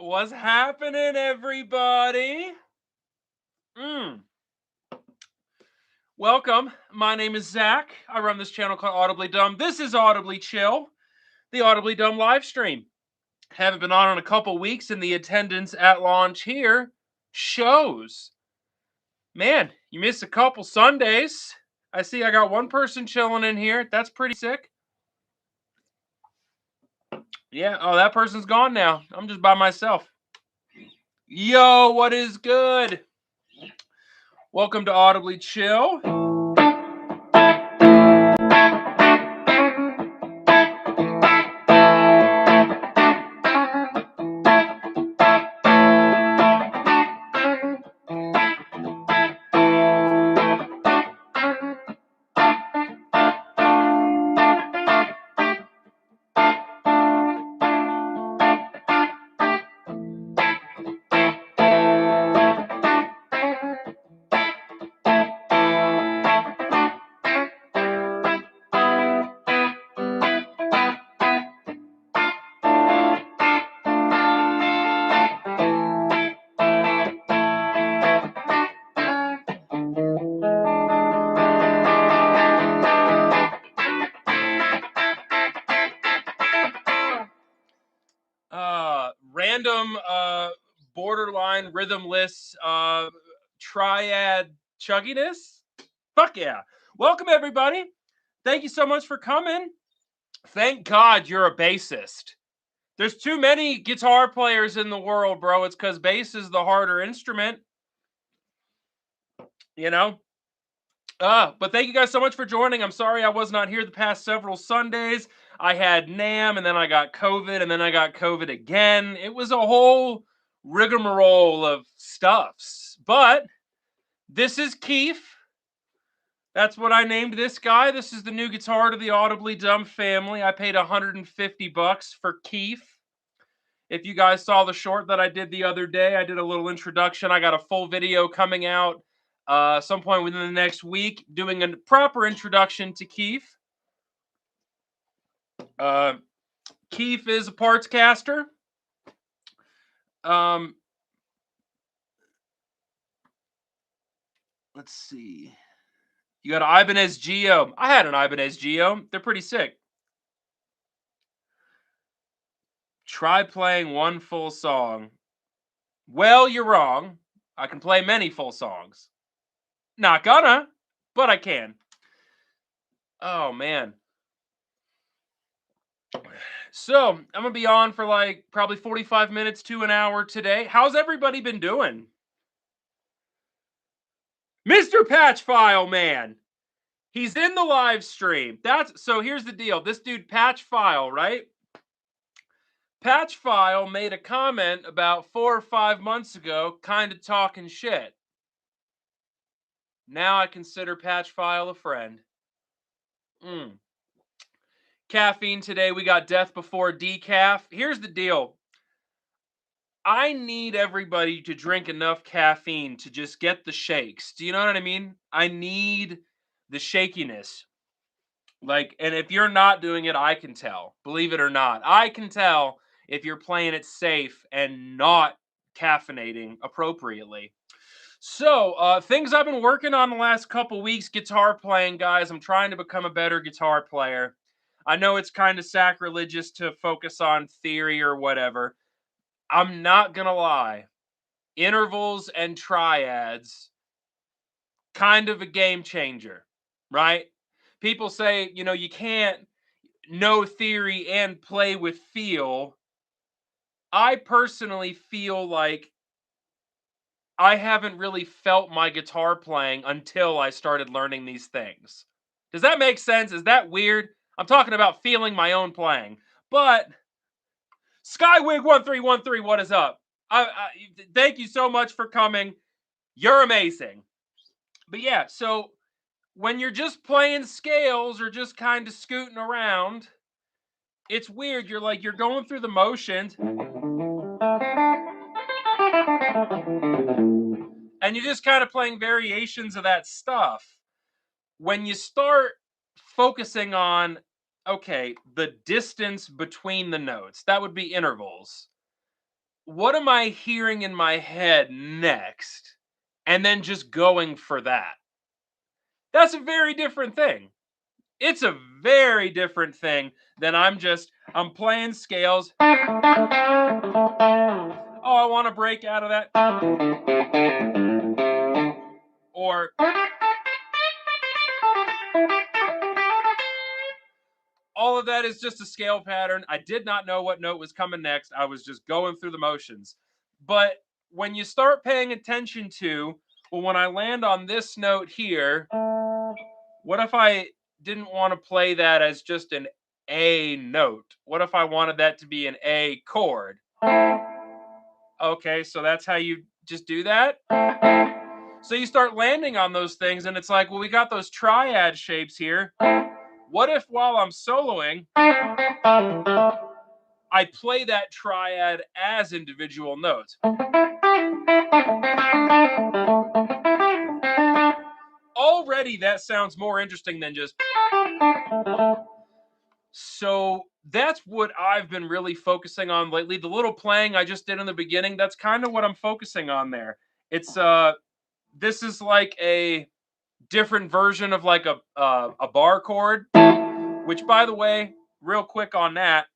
What's happening, everybody? Mm. Welcome. My name is Zach. I run this channel called Audibly Dumb. This is Audibly Chill, the Audibly Dumb live stream. Haven't been on in a couple weeks, and the attendance at launch here shows. Man, you missed a couple Sundays. I see I got one person chilling in here. That's pretty sick. Yeah, oh, that person's gone now. I'm just by myself. Yo, what is good? Welcome to Audibly Chill. Random borderline rhythmless triad chugginess. Fuck yeah. Welcome everybody. Thank you so much for coming. Thank God you're a bassist. There's too many guitar players in the world, bro. It's because bass is the harder instrument. You know? But thank you guys so much for joining. I'm sorry I was not here the past several Sundays. I had NAMM, and then I got COVID, and then I got COVID again. It was a whole rigmarole of stuffs. But this is Keith. That's what I named this guy. This is the new guitar to the Audibly Dumb family. I paid $150 for Keith. If you guys saw the short that I did the other day, I did a little introduction. I got a full video coming out some point within the next week, doing a proper introduction to Keith. Keith is a parts caster. Let's see. You got an Ibanez Geo. I had an Ibanez Geo. They're pretty sick. Try playing one full song. Well, you're wrong. I can play many full songs. Not gonna, but I can. Oh, man. So, I'm going to be on for like probably 45 minutes to an hour today. How's everybody been doing? Mr. Patch File Man. He's in the live stream. So here's the deal. This dude Patch File, right? Patch File made a comment about 4 or 5 months ago, kind of talking shit. Now I consider Patch File a friend. Caffeine today, we got Death Before Decaf. Here's the deal. I need everybody to drink enough caffeine to just get the shakes. Do you know what I mean? I need the shakiness. Like, and if you're not doing it, I can tell. Believe it or not. I can tell if you're playing it safe and not caffeinating appropriately. So, things I've been working on the last couple weeks, guitar playing, guys. I'm trying to become a better guitar player. I know it's kind of sacrilegious to focus on theory or whatever. I'm not gonna lie. Intervals and triads, kind of a game changer, right? People say, you can't know theory and play with feel. I personally feel like I haven't really felt my guitar playing until I started learning these things. Does that make sense? Is that weird? I'm talking about feeling my own playing. But Skywig1313, what is up? Thank you so much for coming. You're amazing. But yeah, so when you're just playing scales or just kind of scooting around, it's weird. You're going through the motions. And you're just kind of playing variations of that stuff. When you start focusing on, okay, the distance between the notes, that would be intervals. what am I hearing in my head next? And then just going for that. That's a very different thing. It's a very different thing than I'm playing scales. Oh, I want to break out of that. Or all of that is just a scale pattern. I did not know what note was coming next. I was just going through the motions. But when you start paying attention to, well, when I land on this note here, what if I didn't want to play that as just an A note? What if I wanted that to be an A chord? Okay, so that's how you just do that? So you start landing on those things, and it's like, well, we got those triad shapes here. What if while I'm soloing, I play that triad as individual notes? Already that sounds more interesting than just. So that's what I've been really focusing on lately. The little playing I just did in the beginning, that's kind of what I'm focusing on there. It's this is like a different version of like a bar chord, which, by the way, real quick on that,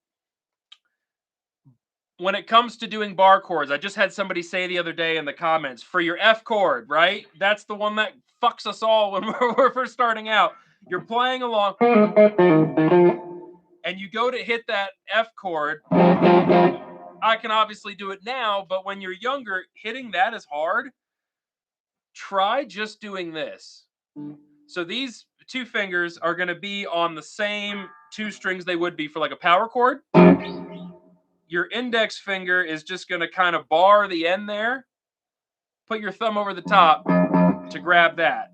when it comes to doing bar chords, I just had somebody say the other day in the comments, for your F chord, right? That's the one that fucks us all when we're first starting out. You're playing along and you go to hit that F chord. I can obviously do it now, but when you're younger, hitting that is hard. Try just doing this. So these two fingers are going to be on the same two strings they would be for like a power chord. Your index finger is just going to kind of bar the end there. Put your thumb over the top to grab that.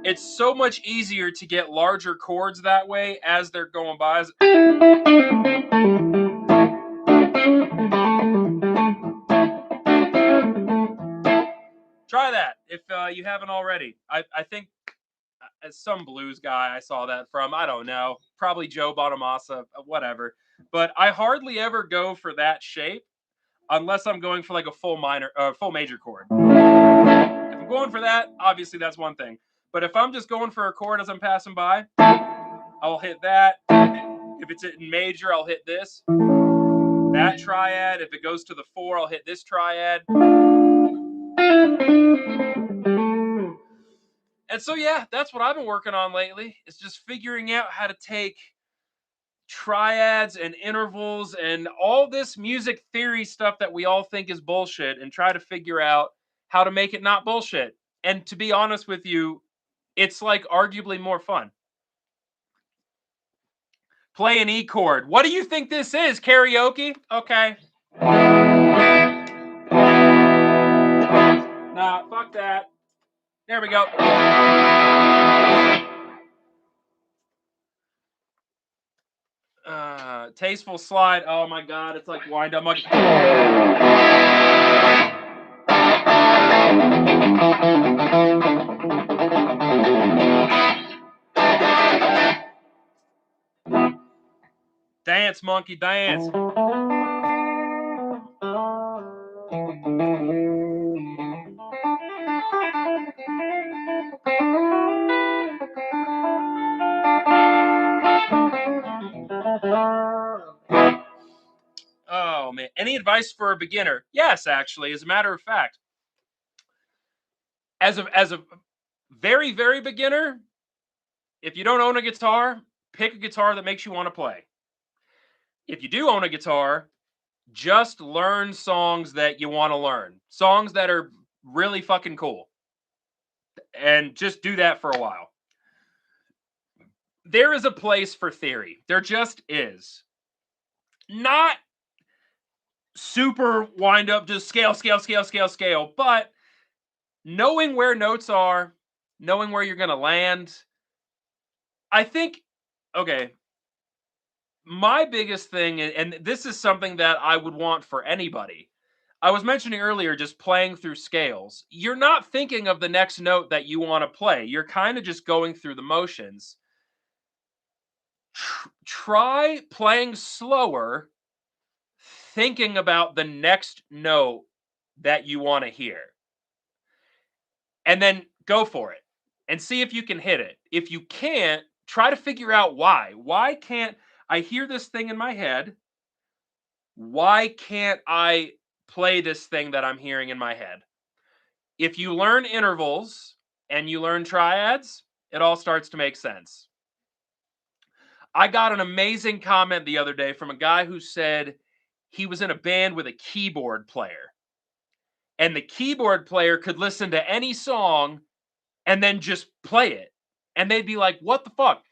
It's so much easier to get larger chords that way as they're going by. Try that if you haven't already. I think some blues guy I saw that from. I don't know. Probably Joe Bonamassa, whatever. But I hardly ever go for that shape unless I'm going for like a full major chord. If I'm going for that, obviously that's one thing. But if I'm just going for a chord as I'm passing by, I'll hit that. If it's in major, I'll hit this. That triad. If it goes to the 4, I'll hit this triad. And so, yeah, that's what I've been working on lately. It's just figuring out how to take triads and intervals and all this music theory stuff that we all think is bullshit and try to figure out how to make it not bullshit. And to be honest with you, it's like arguably more fun. Play an E chord. What do you think this is? Karaoke? Okay. Nah, fuck that. There we go. Tasteful slide. Oh my god, it's like wind up. Dance, monkey, dance. Oh man, any advice for a beginner? Yes, actually, as a matter of fact, as a very very beginner, if you don't own a guitar, pick a guitar that makes you want to play. If you do own a guitar, just learn songs that you want to learn, songs that are really fucking cool, and just do that for a while. There is a place for theory. There just is. Not super wind up, just scale, scale, scale, scale, scale, but knowing where notes are, knowing where you're going to land. I think, okay, my biggest thing, and this is something that I would want for anybody. I was mentioning earlier, just playing through scales. You're not thinking of the next note that you want to play. You're kind of just going through the motions. Try playing slower, thinking about the next note that you want to hear. And then go for it and see if you can hit it. If you can't, try to figure out why. Why can't I hear this thing in my head? Why can't I play this thing that I'm hearing in my head? If you learn intervals and you learn triads, it all starts to make sense. I got an amazing comment the other day from a guy who said he was in a band with a keyboard player, and the keyboard player could listen to any song and then just play it. And they'd be like, "What the fuck?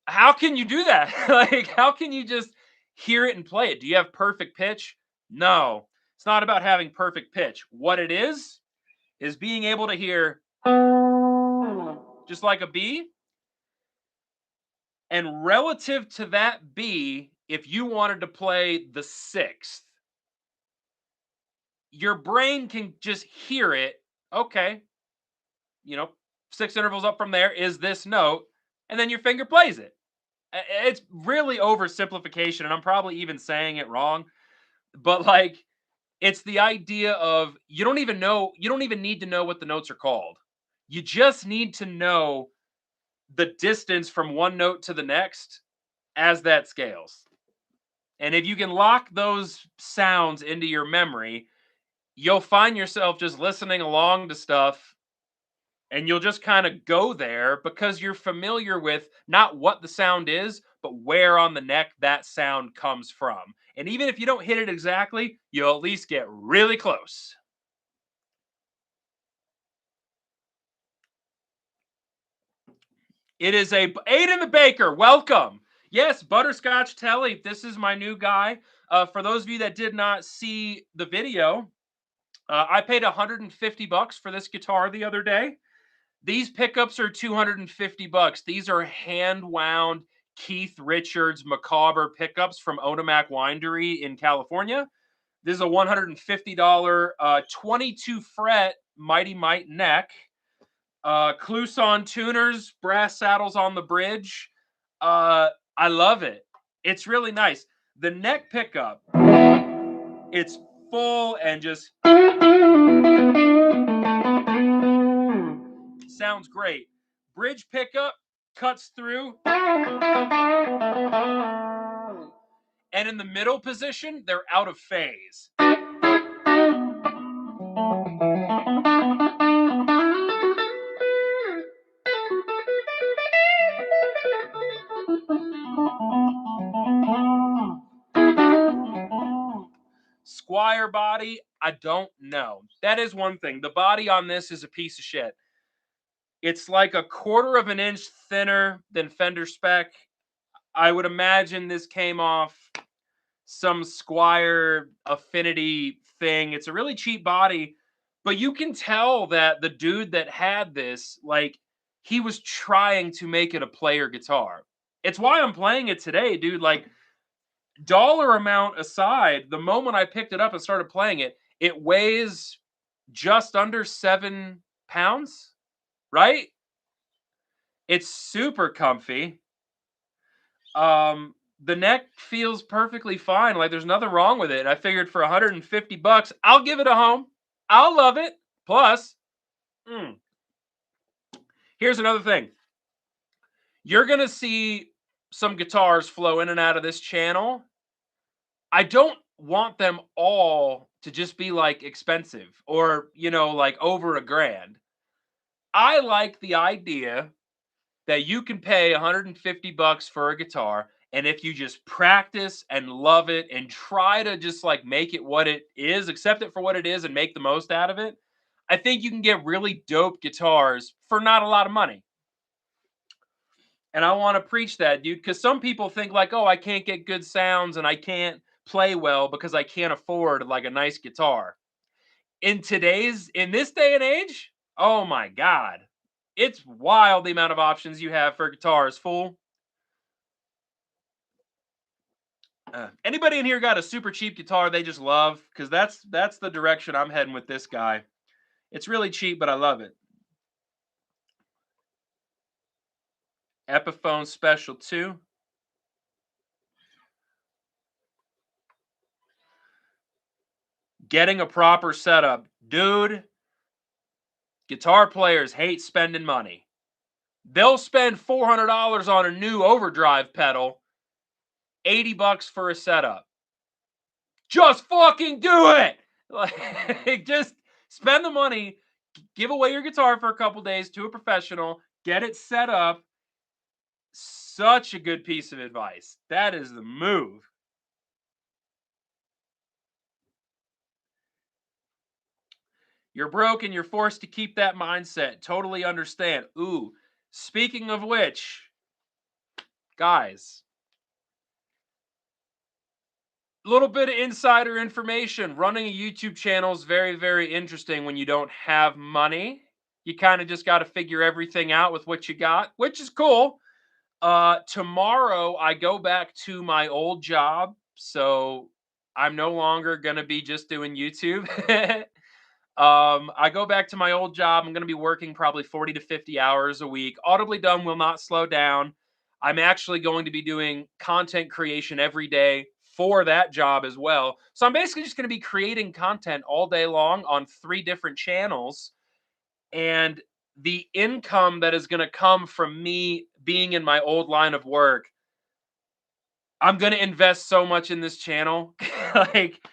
How can you do that? Like, how can you just hear it and play it? Do you have perfect pitch?" No, it's not about having perfect pitch. What it is being able to hear just like a B. And relative to that B, if you wanted to play the sixth, your brain can just hear it. Okay, you know, six intervals up from there is this note, and then your finger plays it. It's really oversimplification, and I'm probably even saying it wrong, but like, it's the idea of you don't even need to know what the notes are called. You just need to know the distance from one note to the next as that scales. And if you can lock those sounds into your memory, you'll find yourself just listening along to stuff and you'll just kind of go there because you're familiar with not what the sound is, but where on the neck that sound comes from. And even if you don't hit it exactly, you'll at least get really close. It is a Aiden the Baker. Welcome. Yes, Butterscotch Telly. This is my new guy. For those of you that did not see the video, I paid $150 for this guitar the other day. These pickups are $250. These are hand wound Keith Richards Macabre pickups from Onomac Windery in California. This is a $150 22 fret Mighty Might neck. Clouson tuners, brass saddles on the bridge. I love it. It's really nice. The neck pickup, it's full and just sounds great. Bridge pickup cuts through. And in the middle position, they're out of phase. Squire body, I don't know. That is one thing. The body on this is a piece of shit. It's like a quarter of an inch thinner than Fender spec. I would imagine this came off some Squire affinity thing. It's a really cheap body, but you can tell that the dude that had this, like, he was trying to make it a player guitar. It's why I'm playing it today, dude. Like, dollar amount aside, the moment I picked it up and started playing it, it weighs just under 7 pounds, right? It's super comfy. The neck feels perfectly fine. Like, there's nothing wrong with it. I figured for $150, I'll give it a home. I'll love it. Plus, here's another thing. You're going to see some guitars flow in and out of this channel. I don't want them all to just be like expensive or, like over $1,000. I like the idea that you can pay $150 for a guitar, and if you just practice and love it and try to just like make it what it is, accept it for what it is and make the most out of it, I think you can get really dope guitars for not a lot of money. And I want to preach that, dude, because some people think like, oh, I can't get good sounds and I can't play well because I can't afford like a nice guitar. In this day and age, oh my God, it's wild the amount of options you have for guitars, fool. Anybody in here got a super cheap guitar they just love? Because that's the direction I'm heading with this guy. It's really cheap, but I love it. Epiphone Special 2. getting a proper setup. Dude, guitar players hate spending money. They'll spend $400 on a new overdrive pedal, 80 bucks for a setup. Just fucking do it. Like, just spend the money, give away your guitar for a couple days to a professional, get it set up. Such a good piece of advice. That is the move. You're broke and you're forced to keep that mindset. Totally understand. Ooh, speaking of which, guys, a little bit of insider information. Running a YouTube channel is very, very interesting when you don't have money. You kind of just got to figure everything out with what you got, which is cool. Tomorrow I go back to my old job, so I'm no longer gonna be just doing YouTube. I go back to my old job. I'm gonna be working probably 40 to 50 hours a week. Audibly Dumb will not slow down. I'm actually going to be doing content creation every day for that job as well. So I'm basically just gonna be creating content all day long on 3 different channels, and the income that is going to come from me being in my old line of work, I'm going to invest so much in this channel. Like,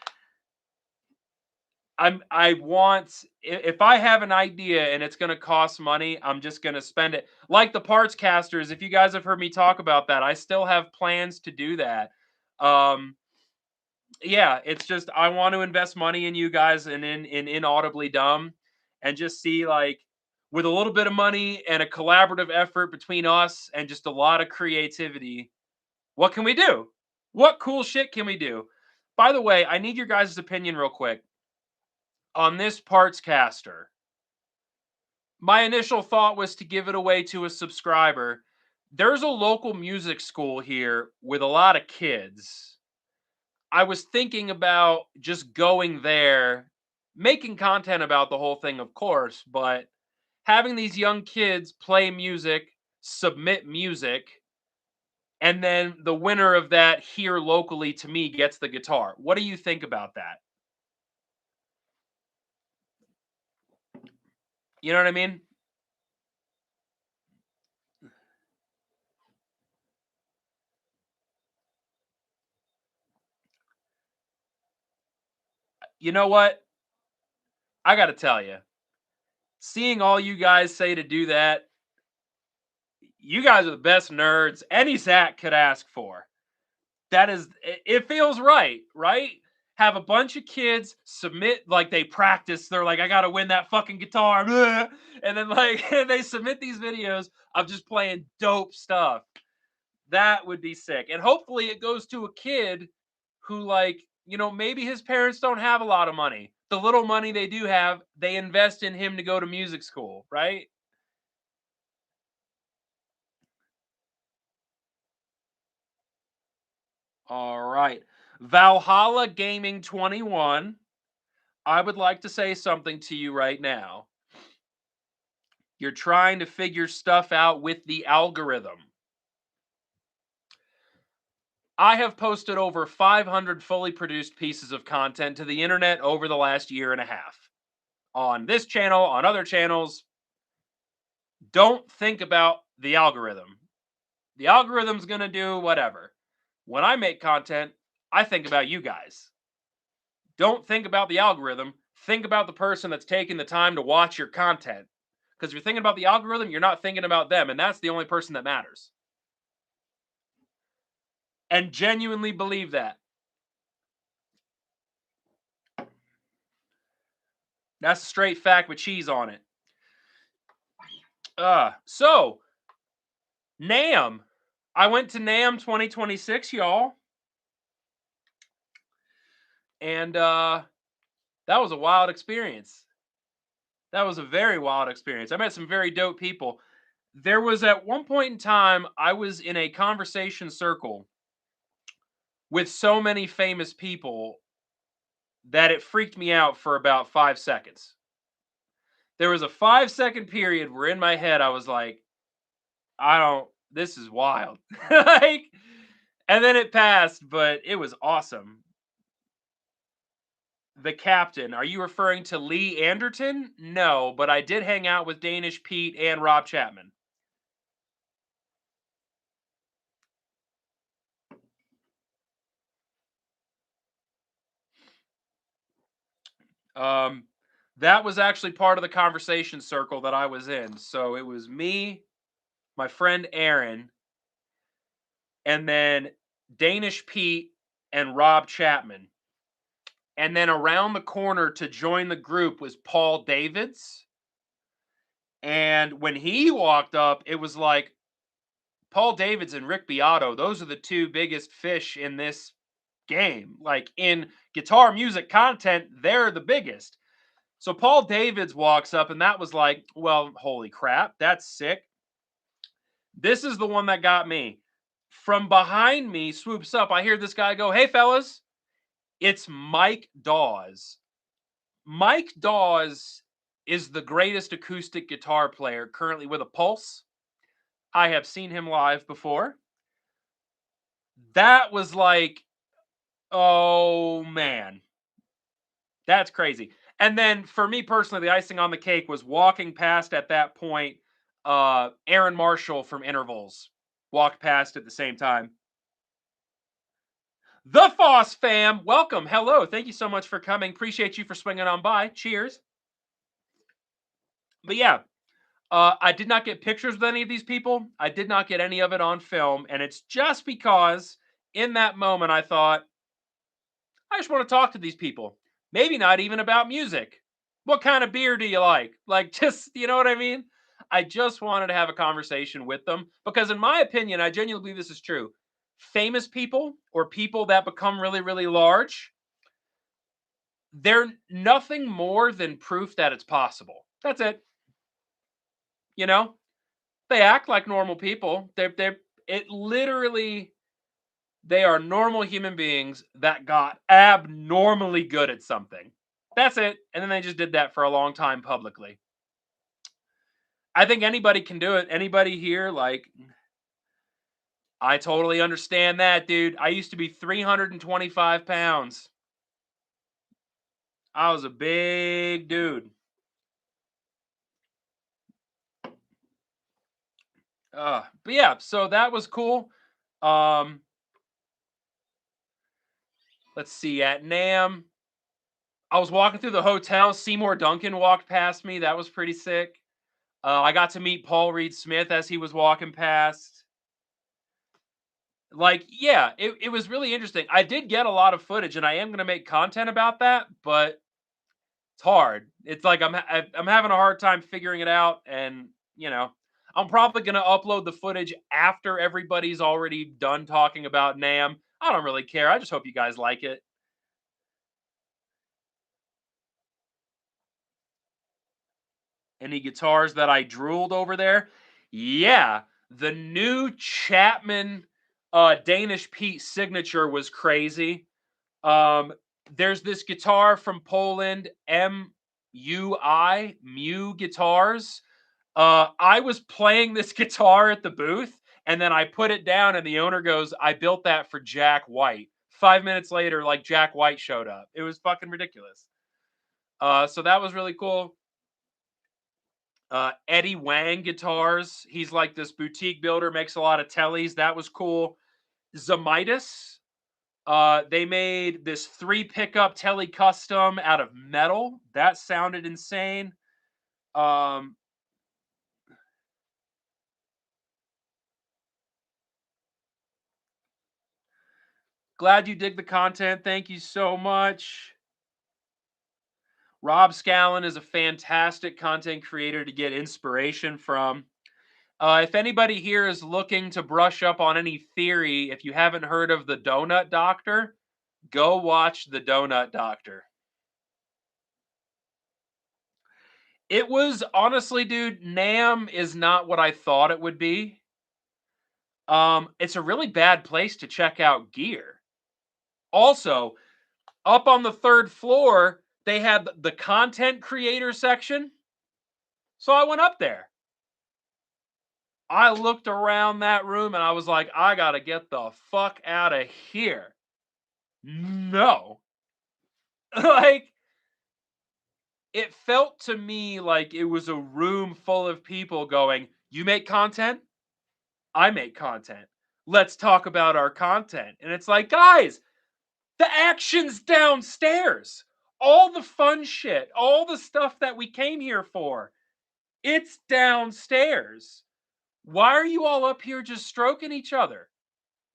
I want, if I have an idea and it's going to cost money, I'm just going to spend it. Like the parts casters, if you guys have heard me talk about that, I still have plans to do that. Um yeah, it's just I want to invest money in you guys and in Audibly Dumb, and just see, like, with a little bit of money and a collaborative effort between us and just a lot of creativity, what can we do? What cool shit can we do? By the way, I need your guys' opinion real quick on this parts caster. My initial thought was to give it away to a subscriber. There's a local music school here with a lot of kids. I was thinking about just going there, making content about the whole thing, of course, but having these young kids play music, submit music, and then the winner of that here locally to me gets the guitar. What do you think about that? You know what I mean? You know what? I got to tell you, seeing all you guys say to do that, you guys are the best nerds any Zach could ask for. That is, it feels right, right? Have a bunch of kids submit, like, they practice. They're like, I gotta win that fucking guitar, bleh. And then, like, they submit these videos of just playing dope stuff. That would be sick. And hopefully it goes to a kid who, like, maybe his parents don't have a lot of money. The little money they do have, they invest in him to go to music school, right? All right. Valhalla Gaming 21. I would like to say something to you right now. You're trying to figure stuff out with the algorithm. I have posted over 500 fully produced pieces of content to the internet over the last year and a half. On this channel, on other channels. Don't think about the algorithm. The algorithm's going to do whatever. When I make content, I think about you guys. Don't think about the algorithm. Think about the person that's taking the time to watch your content. Because if you're thinking about the algorithm, you're not thinking about them, and that's the only person that matters. And genuinely believe that. That's a straight fact with cheese on it. So NAMM. I went to NAMM 2026, y'all. And that was a wild experience. That was a very wild experience. I met some very dope people. There was, at one point in time, I was in a conversation circle with so many famous people that it freaked me out for about 5 seconds. There was a 5 second period where in my head I was like, this is wild. Like, and then it passed, but it was awesome. the captain. Are you referring to Lee Anderton? No, but I did hang out with Danish Pete and Rob Chapman. Um, that was actually part of the conversation circle that I was in. So it was me, my friend Aaron, and then Danish Pete and Rob Chapman. And then around the corner to join the group was Paul Davids. And when he walked up, it was like Paul Davids and Rick Beato, those are the two biggest fish in this game. Like in guitar music content, they're the biggest. So Paul Davids walks up, and that was like, well, holy crap, that's sick. This is the one that got me. From behind me, swoops up. I hear this guy go, "Hey, fellas, it's Mike Dawes." Mike Dawes is the greatest acoustic guitar player currently with a Pulse. I have seen him live before. That was like, oh man, that's crazy. And then for me personally, the icing on the cake was walking past at that point. Aaron Marshall from Intervals walked past at the same time. The Foss fam, welcome. Hello. Thank you so much for coming. Appreciate you for swinging on by. Cheers. But yeah, I did not get pictures with any of these people. I did not get any of it on film. And it's just because in that moment I thought, I just want to talk to these people. Maybe not even about music. What kind of beer do you like? Like, just, you know what I mean? I just wanted to have a conversation with them because, in my opinion, I genuinely believe this is true. Famous people or people that become really, really large, they're nothing more than proof that it's possible. That's it. You know, they act like normal people. It literally, they are normal human beings that got abnormally good at something. That's it. And then they just did that for a long time publicly. I think anybody can do it. Anybody here, like, I totally understand that, dude. I used to be 325 pounds. I was a big dude. But yeah, so that was cool. Um, let's see, at NAMM, I was walking through the hotel. Seymour Duncan walked past me. That was pretty sick. I got to meet Paul Reed Smith as he was walking past. Like, yeah, it was really interesting. I did get a lot of footage, and I am going to make content about that, but it's hard. It's like I'm having a hard time figuring it out, and you know, I'm probably going to upload the footage after everybody's already done talking about NAMM. I don't really care. I just hope you guys like it. Any guitars that I drooled over there? Yeah, the new Chapman Danish Pete signature was crazy. Um, there's this guitar from Poland, Mew Guitars. I was playing this guitar at the booth, and then I put it down, and the owner goes, "I built that for Jack White." 5 minutes later, like Jack White showed up. It was fucking ridiculous. So that was really cool. Eddie Wang guitars. He's like this boutique builder, makes a lot of tellies. That was cool. Zamitis. They made this 3 pickup telly custom out of metal. That sounded insane. Um, Glad you dig the content. Thank you so much. Rob Scallon is a fantastic content creator to get inspiration from. If anybody here is looking to brush up on any theory, if you haven't heard of the Donut Doctor, go watch the Donut Doctor. It was honestly, dude, NAMM is not what I thought it would be. It's a really bad place to check out gear. Also, up on the 3rd floor, they had the content creator section. So I went up there. I looked around that room and I was like, I gotta get the fuck out of here. No. Like, it felt to me like it was a room full of people going, "You make content? I make content. Let's talk about our content." And it's like, "Guys, the action's downstairs. All the fun shit, all the stuff that we came here for, it's downstairs. Why are you all up here just stroking each other?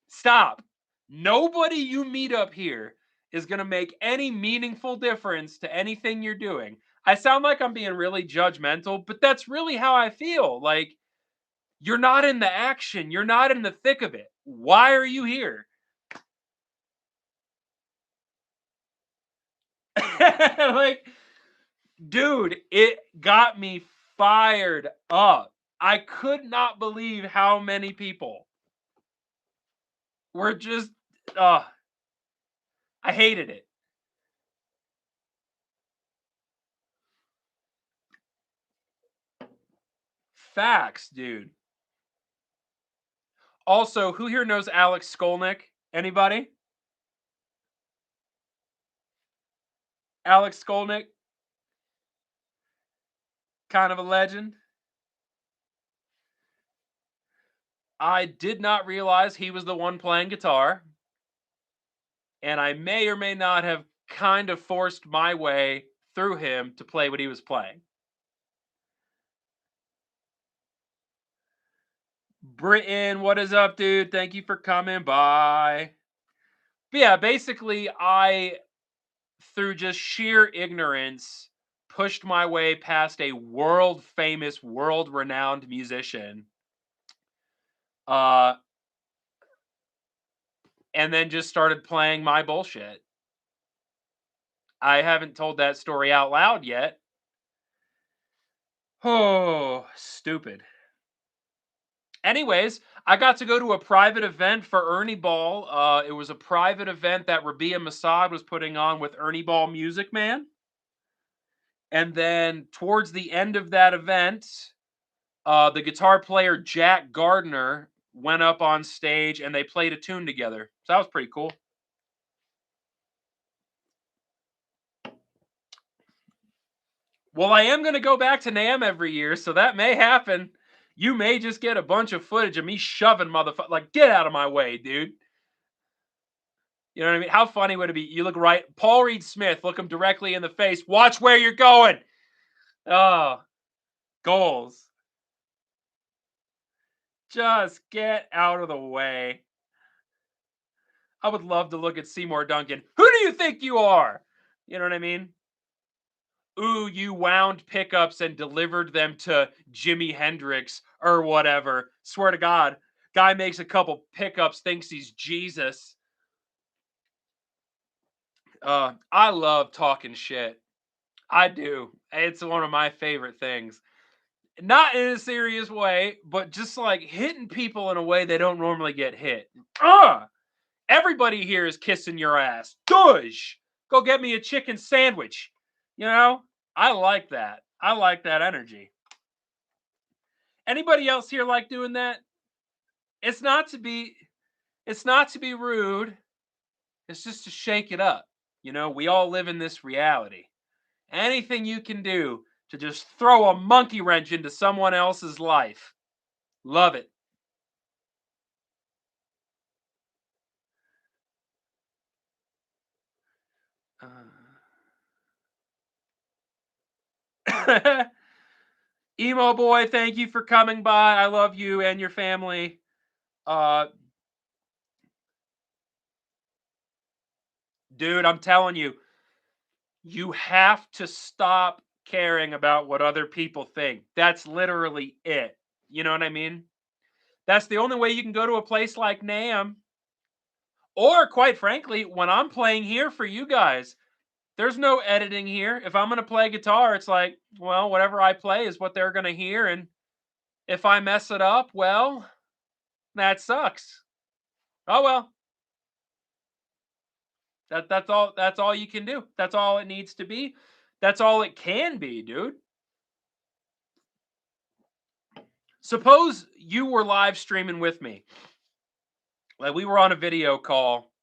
Stop. Nobody you meet up here is going to make any meaningful difference to anything you're doing." I sound like I'm being really judgmental, but that's really how I feel. Like, you're not in the action, you're not in the thick of it. Why are you here? Like, dude, it got me fired up. I could not believe how many people were just, uh, I hated it. Facts, dude. Also, who here knows Alex Skolnick? Anybody? Alex Skolnick, kind of a legend. I did not realize he was the one playing guitar, and I may or may not have kind of forced my way through him to play what he was playing. Britain, what is up, dude? Thank you for coming by. But yeah, basically, I, through just sheer ignorance, pushed my way past a world famous, world renowned musician. Uh, and then just started playing my bullshit. I haven't told that story out loud yet. Oh, stupid. Anyways, I got to go to a private event for Ernie Ball. It was a private event that Rabia Masad was putting on with Ernie Ball Music Man. And then towards the end of that event, the guitar player Jack Gardner went up on stage and they played a tune together. So that was pretty cool. Well, I am going to go back to NAMM every year, so that may happen. You may just get a bunch of footage of me shoving motherfucker. Like, get out of my way, dude. You know what I mean? How funny would it be? You look right, Paul Reed Smith, look him directly in the face. Watch where you're going. Oh, goals. Just get out of the way. I would love to look at Seymour Duncan. Who do you think you are? You know what I mean? Ooh, you wound pickups and delivered them to Jimi Hendrix or whatever. Swear to God, guy makes a couple pickups, thinks he's Jesus. I love talking shit. I do. It's one of my favorite things. Not in a serious way, but just like hitting people in a way they don't normally get hit. Ugh! Everybody here is kissing your ass. Dush! Go get me a chicken sandwich. You know? I like that. I like that energy. Anybody else here like doing that? It's not to be it's not to be rude. It's just to shake it up. You know, we all live in this reality. Anything you can do to just throw a monkey wrench into someone else's life. Love it. Emo boy, thank you for coming by. I love you and your family. Uh, Dude, I'm telling you, you have to stop caring about what other people think. That's literally it. You know what I mean? That's the only way you can go to a place like NAMM. Or, quite frankly, when I'm playing here for you guys, there's no editing here. If I'm going to play guitar, it's like, well, whatever I play is what they're going to hear. And if I mess it up, well, that sucks. Oh well. That's all you can do. That's all it needs to be. That's all it can be, dude. Suppose you were live streaming with me. Like we were on a video call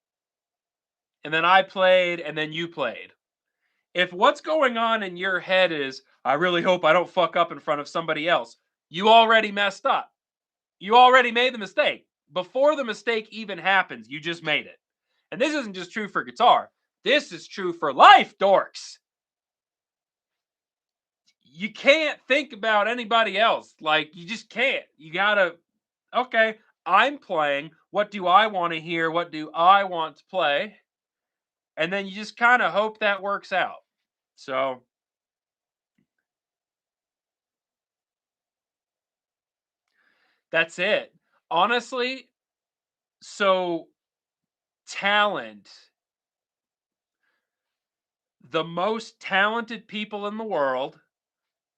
and then I played and then you played. If what's going on in your head is, I really hope I don't fuck up in front of somebody else, you already messed up. You already made the mistake. Before the mistake even happens, you just made it. And this isn't just true for guitar. This is true for life, dorks. You can't think about anybody else. Like, you just can't. You gotta, okay, I'm playing. What do I want to hear? What do I want to play? And then you just kind of hope that works out. So, that's it. Honestly, so talent, the most talented people in the world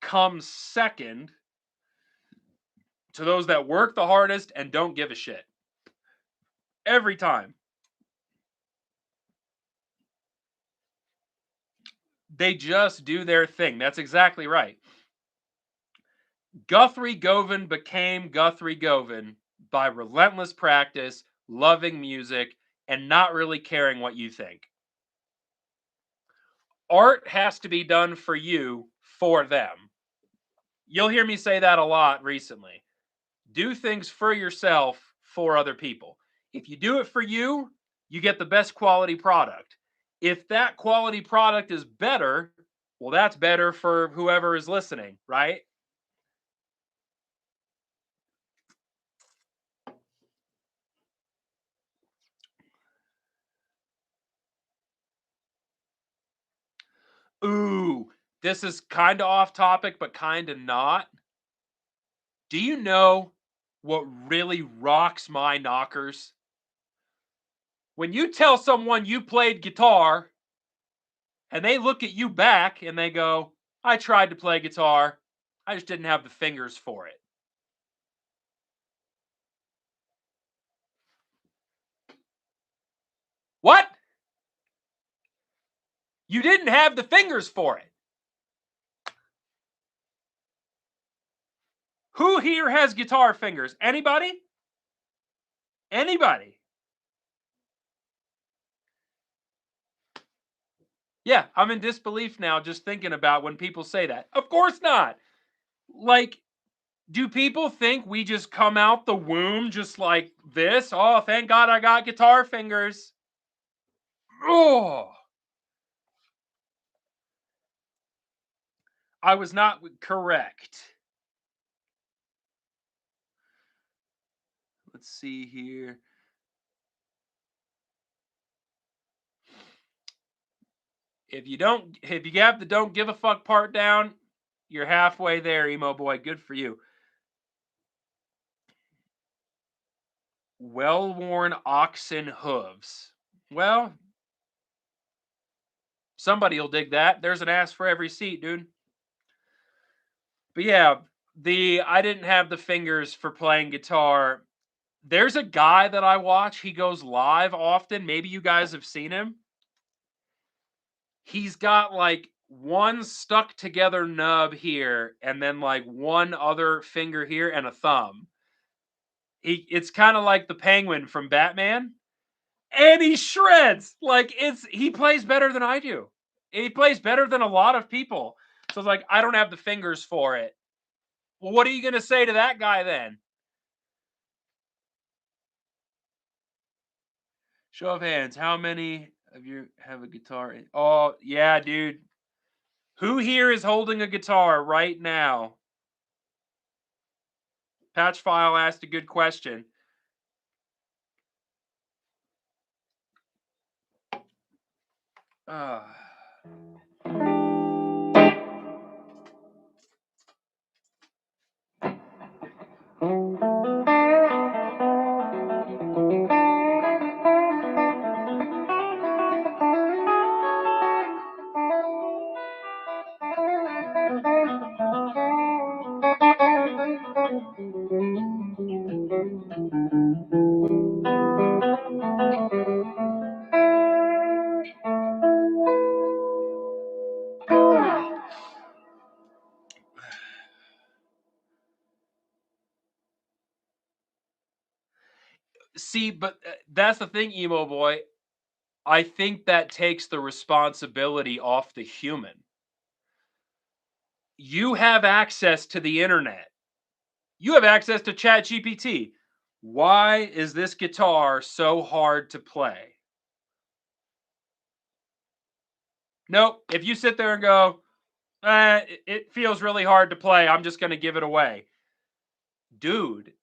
comes second to those that work the hardest and don't give a shit. Every time. They just do their thing. That's exactly right. Guthrie Govan became Guthrie Govan by relentless practice, loving music, and not really caring what you think. Art has to be done for you, for them. You'll hear me say that a lot recently. Do things for yourself, for other people. If you do it for you, you get the best quality product. If that quality product is better, well, that's better for whoever is listening, right? Ooh, this is kind of off topic, but kind of not. Do you know what really rocks my knockers? When you tell someone you played guitar and they look at you back and they go, I tried to play guitar, I just didn't have the fingers for it. What? You didn't have the fingers for it. Who here has guitar fingers? Anybody? Anybody? Yeah, I'm in disbelief now just thinking about when people say that. Of course not. Like, do people think we just come out the womb just like this? Oh, thank God I got guitar fingers. Oh, I was not correct. Let's see here. If you have the don't give a fuck part down, you're halfway there, emo boy. Good for you. Well-worn oxen hooves. Well, somebody'll dig that. There's an ass for every seat, dude. But yeah, the I didn't have the fingers for playing guitar. There's a guy that I watch. He goes live often. Maybe you guys have seen him. He's got like one stuck together nub here and then like one other finger here and a thumb. It's kind of like the penguin from Batman. And he shreds. Like he plays better than I do. He plays better than a lot of people. So it's like I don't have the fingers for it. Well, what are you gonna say to that guy then? Show of hands, how many of you have a guitar? Oh, yeah, dude. Who here is holding a guitar right now? Patch File asked a good question. Uh, See, but that's the thing, emo boy. I think that takes the responsibility off the human. You have access to the internet. You have access to ChatGPT. Why is this guitar so hard to play? Nope. If you sit there and go, it feels really hard to play, I'm just going to give it away. Dude,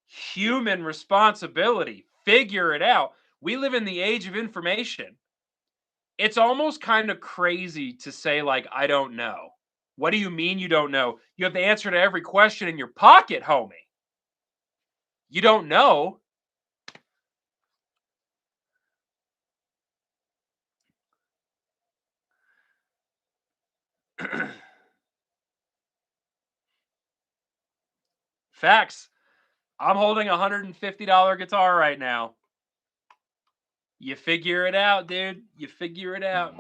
human responsibility. Figure it out. We live in the age of information. It's almost kind of crazy to say, like, I don't know. What do you mean you don't know? You have the answer to every question in your pocket, homie. You don't know. Facts. I'm holding a $150 guitar right now. You figure it out, dude. You figure it out.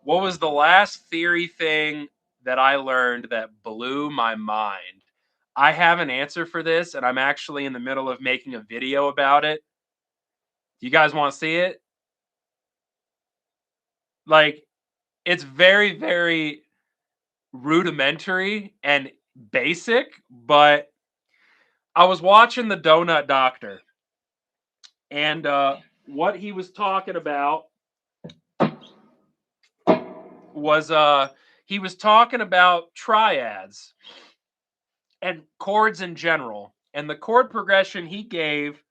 What was the last theory thing that I learned that blew my mind? I have an answer for this, and I'm actually in the middle of making a video about it. You guys want to see it? Like, it's very, very rudimentary and basic, but I was watching the Donut Doctor, and what he was talking about was he was talking about triads and chords in general. And the chord progression he gave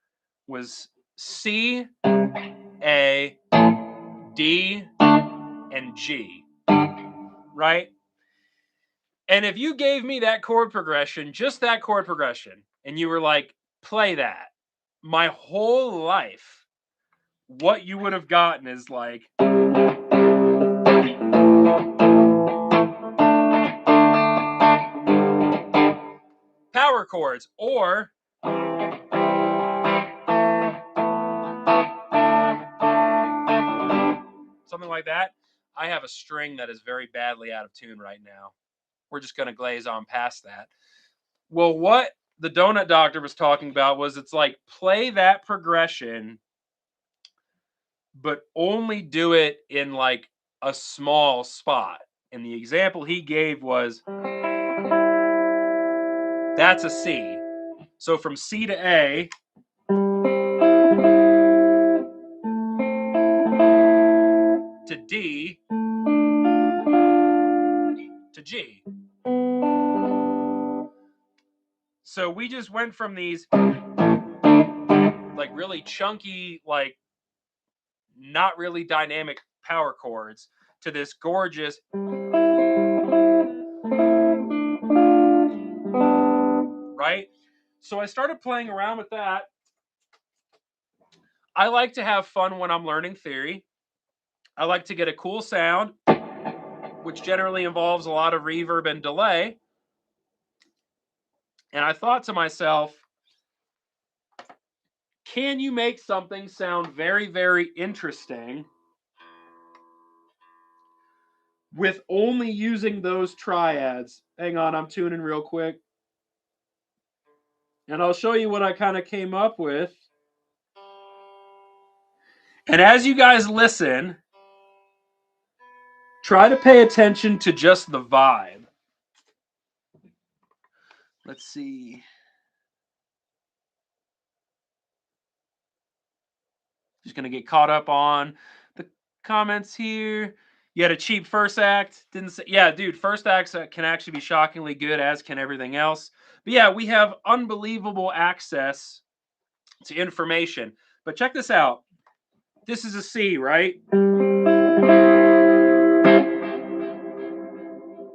was C, A, D, and G, right? And if you gave me that chord progression, just that chord progression, and you were like, play that, my whole life, what you would have gotten is like, power chords, or something like that. I have a string that is very badly out of tune right now. We're just going to glaze on past that. Well, what the Donut Doctor was talking about was it's like play that progression, but only do it in like a small spot. And the example he gave was that's a C. So from C to A, to D, to G. So we just went from these like really chunky, like not really dynamic power chords to this gorgeous, right? So I started playing around with that. I like to have fun when I'm learning theory. I like to get a cool sound, which generally involves a lot of reverb and delay. And I thought to myself, can you make something sound very, very interesting with only using those triads? Hang on, I'm tuning real quick. And I'll show you what I kind of came up with. And as you guys listen, try to pay attention to just the vibe. Let's see. Just going to get caught up on the comments here. You had a cheap first act. Didn't say, yeah, dude, first acts can actually be shockingly good, as can everything else. But yeah, we have unbelievable access to information. But check this out. This is a C, right?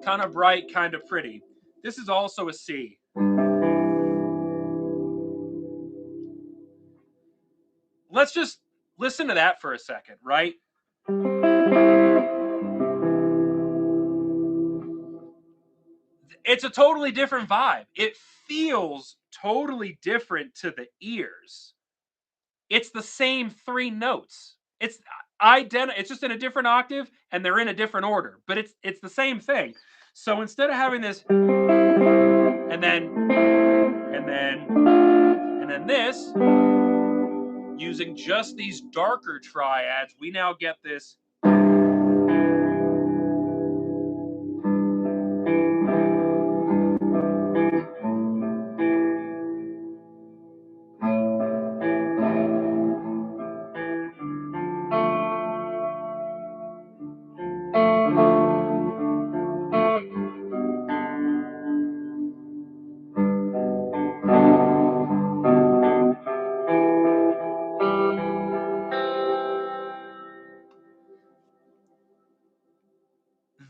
Kind of bright, kind of pretty. This is also a C. Let's just listen to that for a second, right? It's a totally different vibe. It feels totally different to the ears. It's the same 3 notes. It's identical. It's just in a different octave, and they're in a different order. But it's the same thing. So instead of having this, and then this, using just these darker triads, we now get this.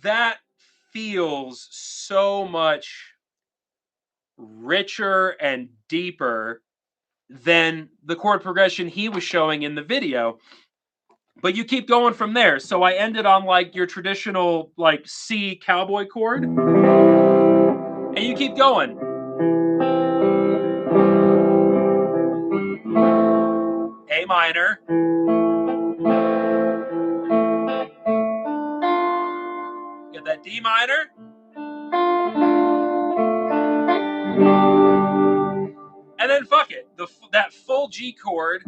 That feels so much richer and deeper than the chord progression he was showing in the video. But you keep going from there. So I ended on like your traditional like C cowboy chord. And you keep going. A minor. Get that D minor. And then fuck it. That full G chord.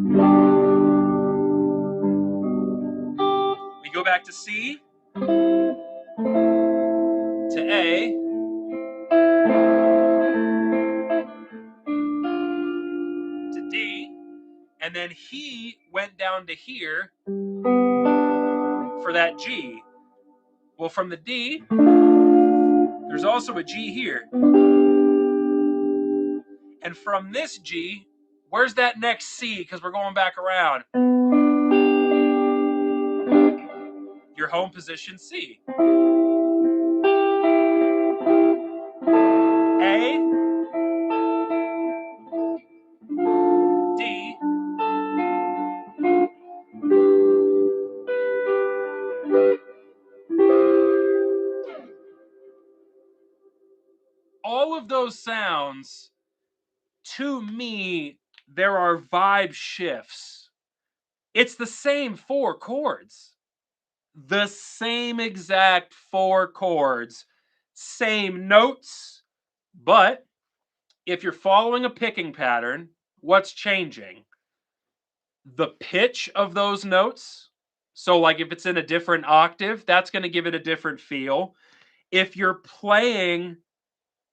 We go back to C. To A. To D. And then he went down to here for that G. Well, from the D, there's also a G here. And from this G, where's that next C? Because we're going back around. Your home position C. A. D. All of those sounds, to me, there are vibe shifts. It's the same 4 chords. The same exact 4 chords. Same notes. But if you're following a picking pattern, what's changing? The pitch of those notes. So like if it's in a different octave, that's going to give it a different feel. If you're playing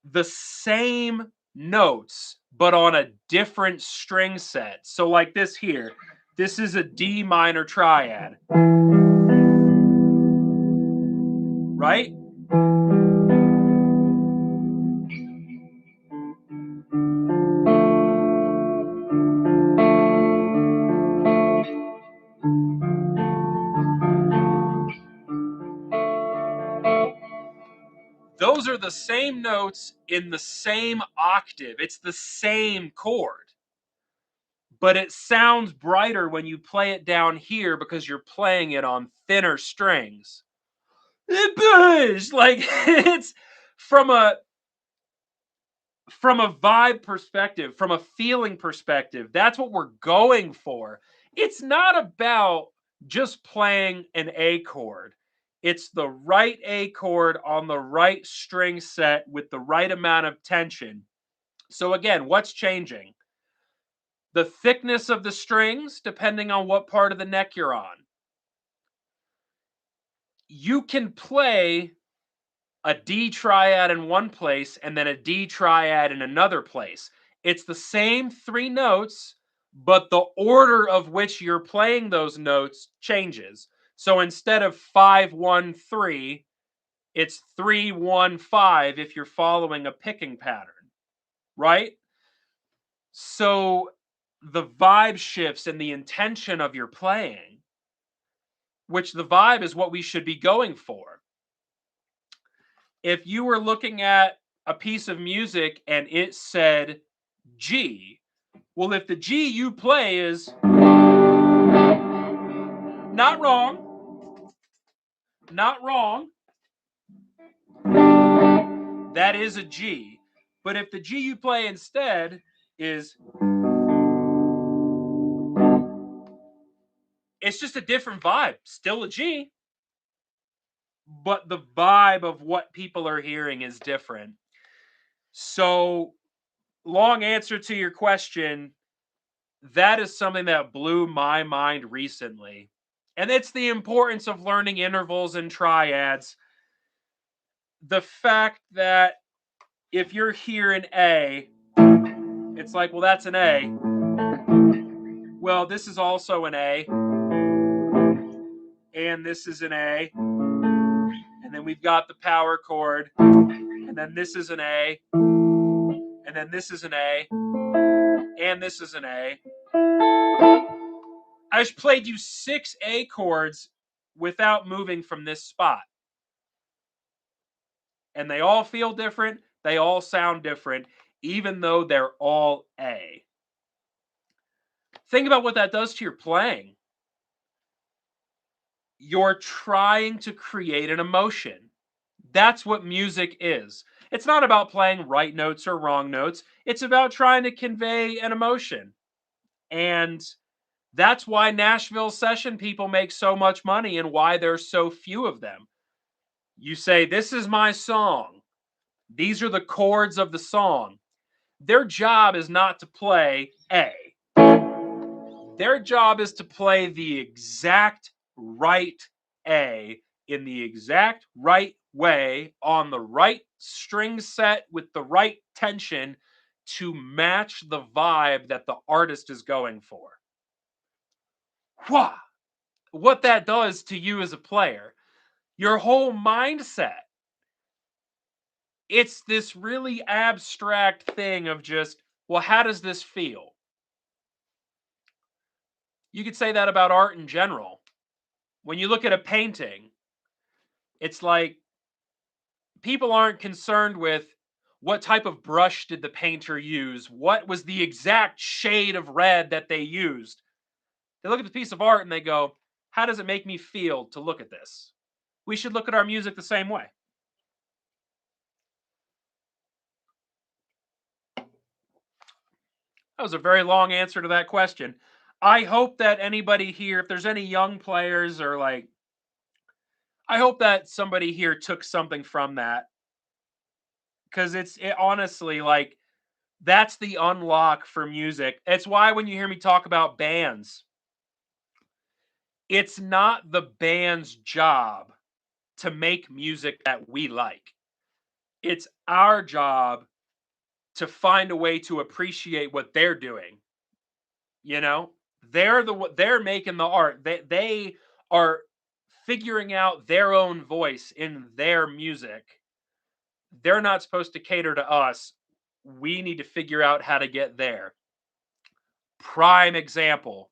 the same notes but on a different string set. So like this here, this is a D minor triad. Right? Those are the same notes in the same octave. It's the same chord. But it sounds brighter when you play it down here because you're playing it on thinner strings. It does. Like it's from a vibe perspective, from a feeling perspective, that's what we're going for. It's not about just playing an A chord. It's the right A chord on the right string set with the right amount of tension. So again, what's changing? The thickness of the strings, depending on what part of the neck you're on. You can play a D triad in one place and then a D triad in another place. It's the same 3 notes, but the order of which you're playing those notes changes. So instead of 5-1-3, it's 3-1-5 if you're following a picking pattern, right? So the vibe shifts and the intention of your playing, which the vibe is what we should be going for. If you were looking at a piece of music and it said G, well, if the G you play is not wrong, that is a G. But if the G you play instead is, it's just a different vibe. Still a G, but the vibe of what people are hearing is different. So, long answer to your question, that is something that blew my mind recently. And it's the importance of learning intervals and triads. The fact that if you're hearing A, it's like, well, that's an A. Well, this is also an A. And this is an A. And then we've got the power chord. And then this is an A. And then this is an A. And this is an A. I just played you 6 A chords without moving from this spot. And they all feel different. They all sound different, even though they're all A. Think about what that does to your playing. You're trying to create an emotion. That's what music is. It's not about playing right notes or wrong notes. It's about trying to convey an emotion. And that's why Nashville session people make so much money and why there's so few of them. You say, this is my song. These are the chords of the song. Their job is not to play A. Their job is to play the exact right A in the exact right way on the right string set with the right tension to match the vibe that the artist is going for. Wah! What that does to you as a player, your whole mindset. It's this really abstract thing of just, well, how does this feel? You could say that about art in general. When you look at a painting, it's like people aren't concerned with what type of brush did the painter use? What was the exact shade of red that they used? They look at the piece of art and they go, how does it make me feel to look at this? We should look at our music the same way. That was a very long answer to that question. I hope that anybody here, if there's any young players or like, I hope that somebody here took something from that. Because it honestly, like, that's the unlock for music. It's why when you hear me talk about bands, it's not the band's job to make music that we like. It's our job to find a way to appreciate what they're doing. You know, they're making the art. They are figuring out their own voice in their music. They're not supposed to cater to us. We need to figure out how to get there. Prime example.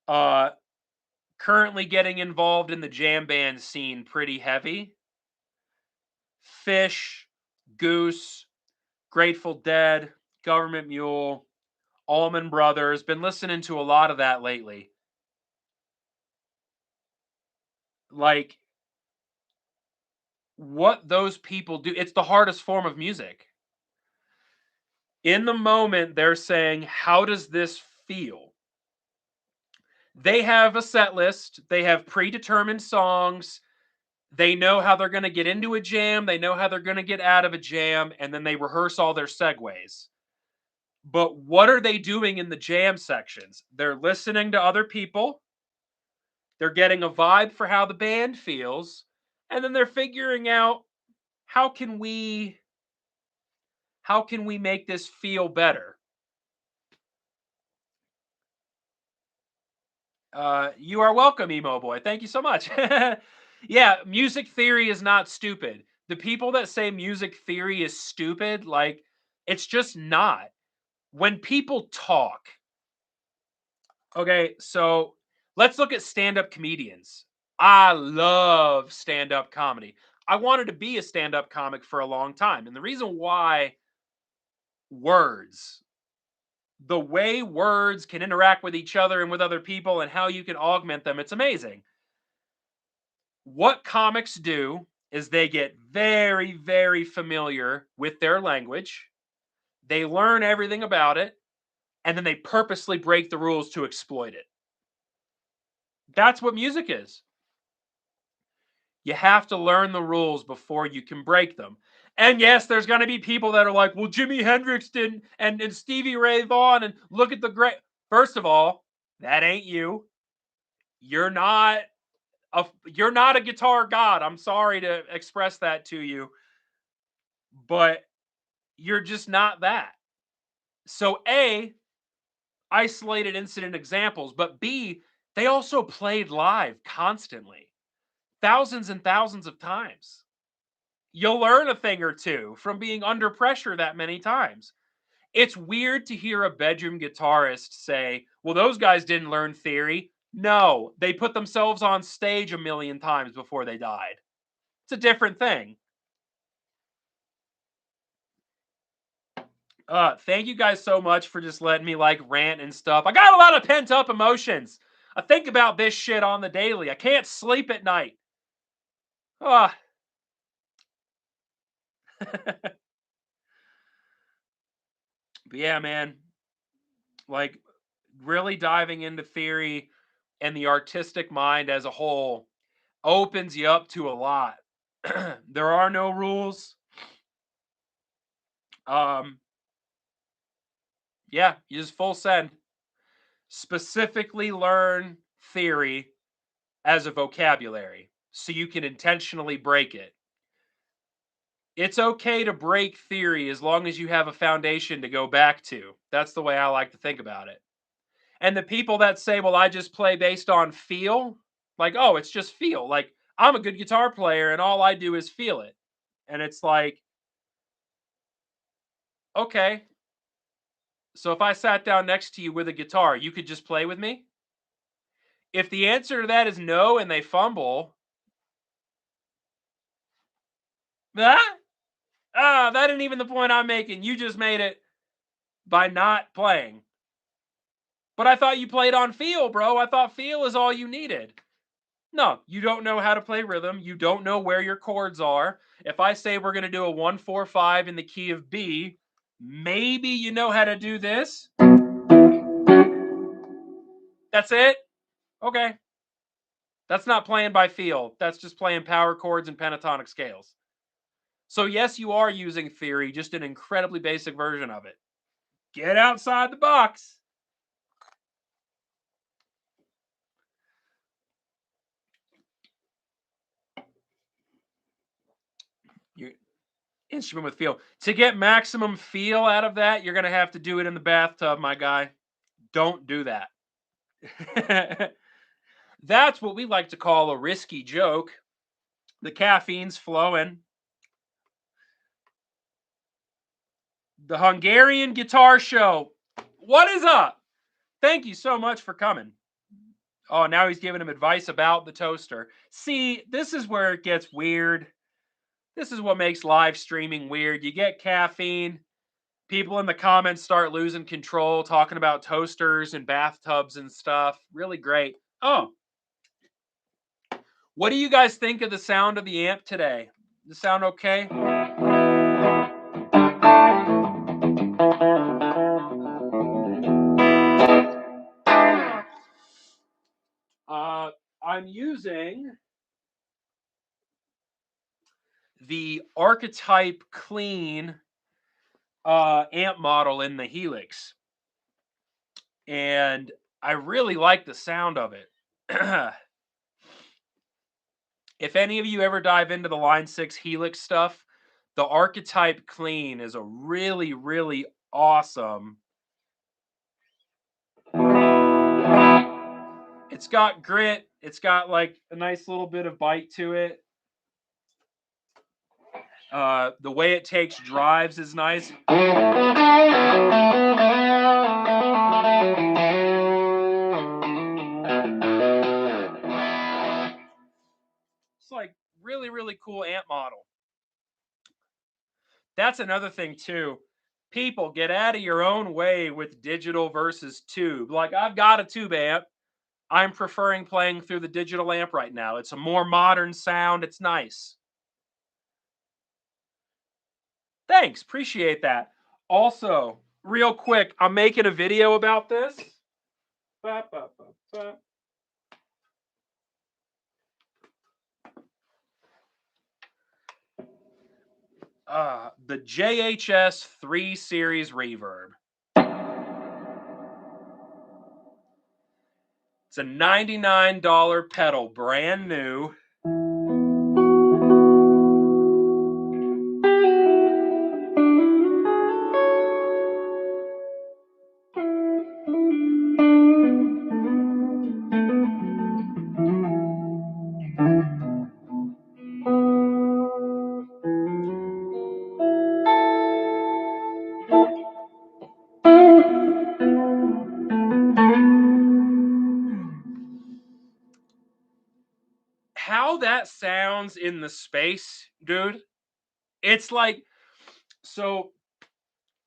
Uh Currently getting involved in the jam band scene pretty heavy. Fish, Goose, Grateful Dead, Government Mule, Allman Brothers. Been listening to a lot of that lately. Like, what those people do, it's the hardest form of music. In the moment, they're saying, how does this feel? They have a set list, they have predetermined songs, they know how they're going to get into a jam, they know how they're going to get out of a jam, and then they rehearse all their segues. But what are they doing in the jam sections? They're listening to other people, they're getting a vibe for how the band feels, and then they're figuring out how can we make this feel better? You are welcome, Emo Boy. Thank you so much. Yeah, music theory is not stupid. The people that say music theory is stupid, like, it's just not. When people talk, okay, so let's look at stand up comedians. I love stand up comedy. I wanted to be a stand up comic for a long time. And the reason why, words, the way words can interact with each other and with other people and how you can augment them, it's amazing. What comics do is they get very, very familiar with their language. They learn everything about it, and then they purposely break the rules to exploit it. That's what music is. You have to learn the rules before you can break them. And yes, there's going to be people that are like, well, Jimi Hendrix didn't, and Stevie Ray Vaughan, and look at the great. First of all, that ain't you. You're not you're not a guitar god. I'm sorry to express that to you, but you're just not that. So A, isolated incident examples, but B, they also played live constantly, thousands and thousands of times. You'll learn a thing or two from being under pressure that many times. It's weird to hear a bedroom guitarist say, well, those guys didn't learn theory. No, they put themselves on stage a million times before they died. It's a different thing. Thank you guys so much for just letting me like rant and stuff. I got a lot of pent up emotions. I think about this shit on the daily. I can't sleep at night. Ah. But yeah, man, like really diving into theory and the artistic mind as a whole opens you up to a lot. There are no rules. Um, yeah, you just full send. Specifically learn theory as a vocabulary so you can intentionally break it. It's okay to break theory as long as you have a foundation to go back to. That's the way I like to think about it. And the people that say, well, I just play based on feel, like, oh, it's just feel. Like, I'm a good guitar player and all I do is feel it. And it's like, okay, so if I sat down next to you with a guitar, you could just play with me? If the answer to that is no and they fumble, ah, that ain't even the point I'm making. You just made it by not playing. But I thought you played on feel, bro. I thought feel is all you needed. No, you don't know how to play rhythm. You don't know where your chords are. If I say we're going to do a 1-4-5 in the key of B, maybe you know how to do this. That's it? Okay. That's not playing by feel. That's just playing power chords and pentatonic scales. So, yes, you are using theory, just an incredibly basic version of it. Get outside the box. Your instrument with feel. To get maximum feel out of that, you're going to have to do it in the bathtub, my guy. Don't do that. That's what we like to call a risky joke. The caffeine's flowing. The Hungarian Guitar Show. What is up? Thank you so much for coming. Oh, now he's giving him advice about the toaster. See, this is where it gets weird. This is what makes live streaming weird. You get caffeine. People in the comments start losing control, talking about toasters and bathtubs and stuff. Really great. Oh, what do you guys think of the sound of the amp today? Does it sound okay? I'm using the Archetype Clean amp model in the Helix, and I really like the sound of it. If any of you ever dive into the Line 6 Helix stuff, the Archetype Clean is a really, really awesome. It's got grit. It's got like a nice little bit of bite to it. The way it takes drives is nice. It's like really, really cool amp model. That's another thing too. People, get out of your own way with digital versus tube. Like, I've got a tube amp. I'm preferring playing through the digital amp right now. It's a more modern sound. It's nice. Thanks, appreciate that. Also, real quick, I'm making a video about this. Ba, ba, ba, ba. The JHS 3 Series Reverb. It's a $99 pedal, brand new. How that sounds in the space, dude. It's like, so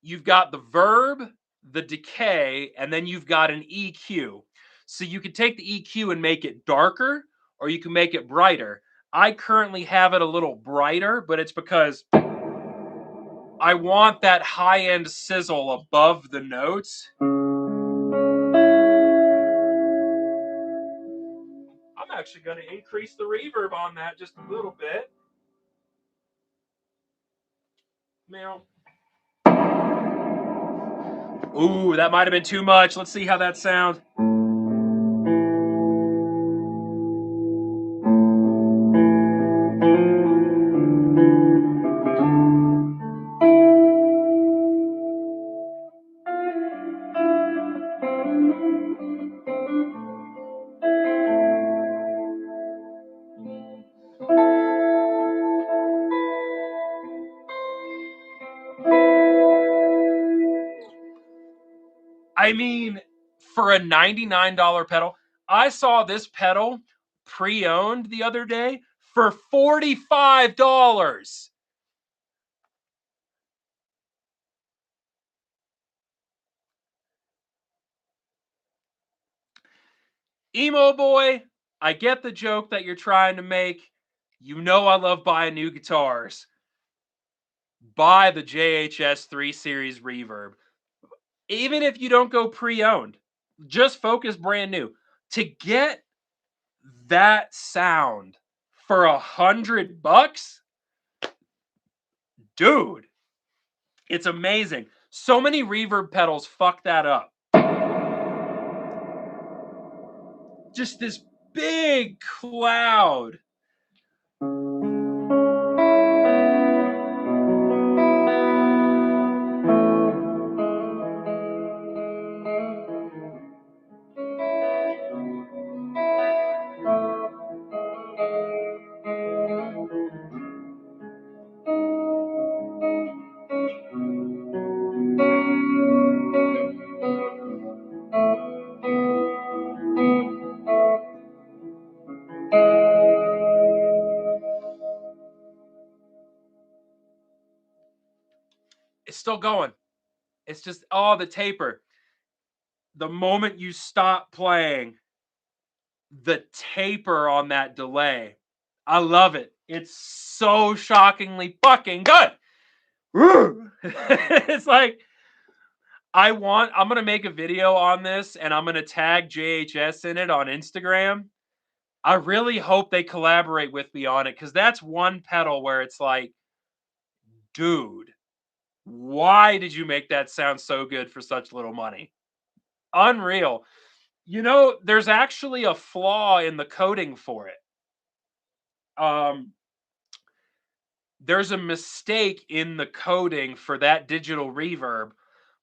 you've got the verb, the decay, and then you've got an EQ. So you can take the EQ and make it darker, or you can make it brighter. I currently have it a little brighter, but it's because I want that high-end sizzle above the notes. I'm actually going to increase the reverb on that just a little bit. Now, ooh, that might have been too much. Let's see how that sounds. I mean, for a $99 pedal, I saw this pedal pre-owned the other day for $45. Emo boy, I get the joke that you're trying to make. You know I love buying new guitars. Buy the JHS 3 Series Reverb. Even if you don't go pre-owned, just focus brand new. To get that sound for $100, dude, it's amazing. So many reverb pedals fuck that up. Just this big cloud. It's still going. It's just, oh, the taper. The moment you stop playing, the taper on that delay. I love it. It's so shockingly fucking good. It's like, I'm going to make a video on this and I'm going to tag JHS in it on Instagram. I really hope they collaborate with me on it because that's one pedal where it's like, dude, why did you make that sound so good for such little money? Unreal. You know, there's actually a flaw in the coding for it. There's a mistake in the coding for that digital reverb,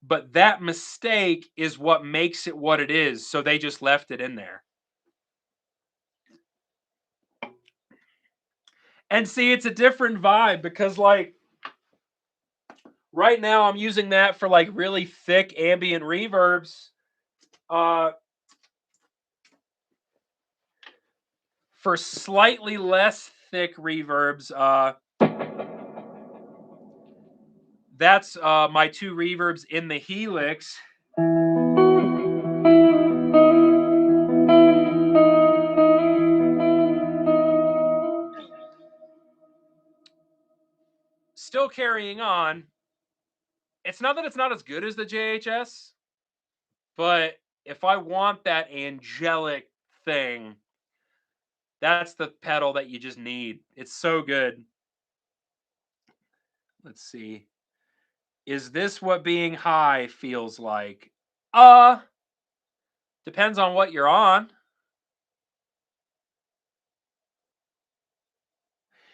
but that mistake is what makes it what it is. So they just left it in there. And see, it's a different vibe because, like, right now I'm using that for like really thick ambient reverbs. For slightly less thick reverbs, that's my two reverbs in the Helix. Still carrying on, it's not that it's not as good as the JHS, but if I want that angelic thing, that's the pedal that you just need. It's so good. Let's see. Is this what being high feels like? Uh, Depends on what you're on.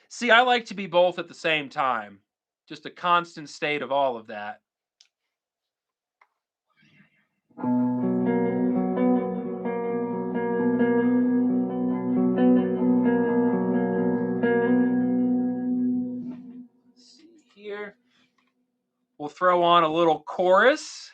See, I like to be both at the same time. Just a constant state of all of that. Let's see here. We'll throw on a little chorus.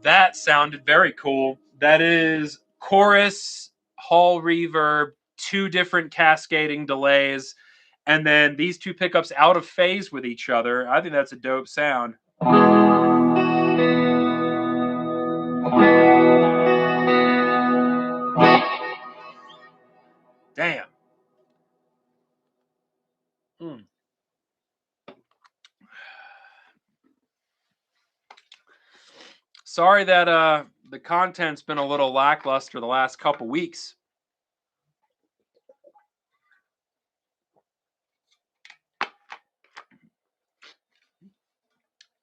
That sounded very cool. That is chorus, hall reverb, two different cascading delays, and then these two pickups out of phase with each other. I think that's a dope sound. Damn. Mm. Sorry that the content's been a little lackluster the last couple weeks.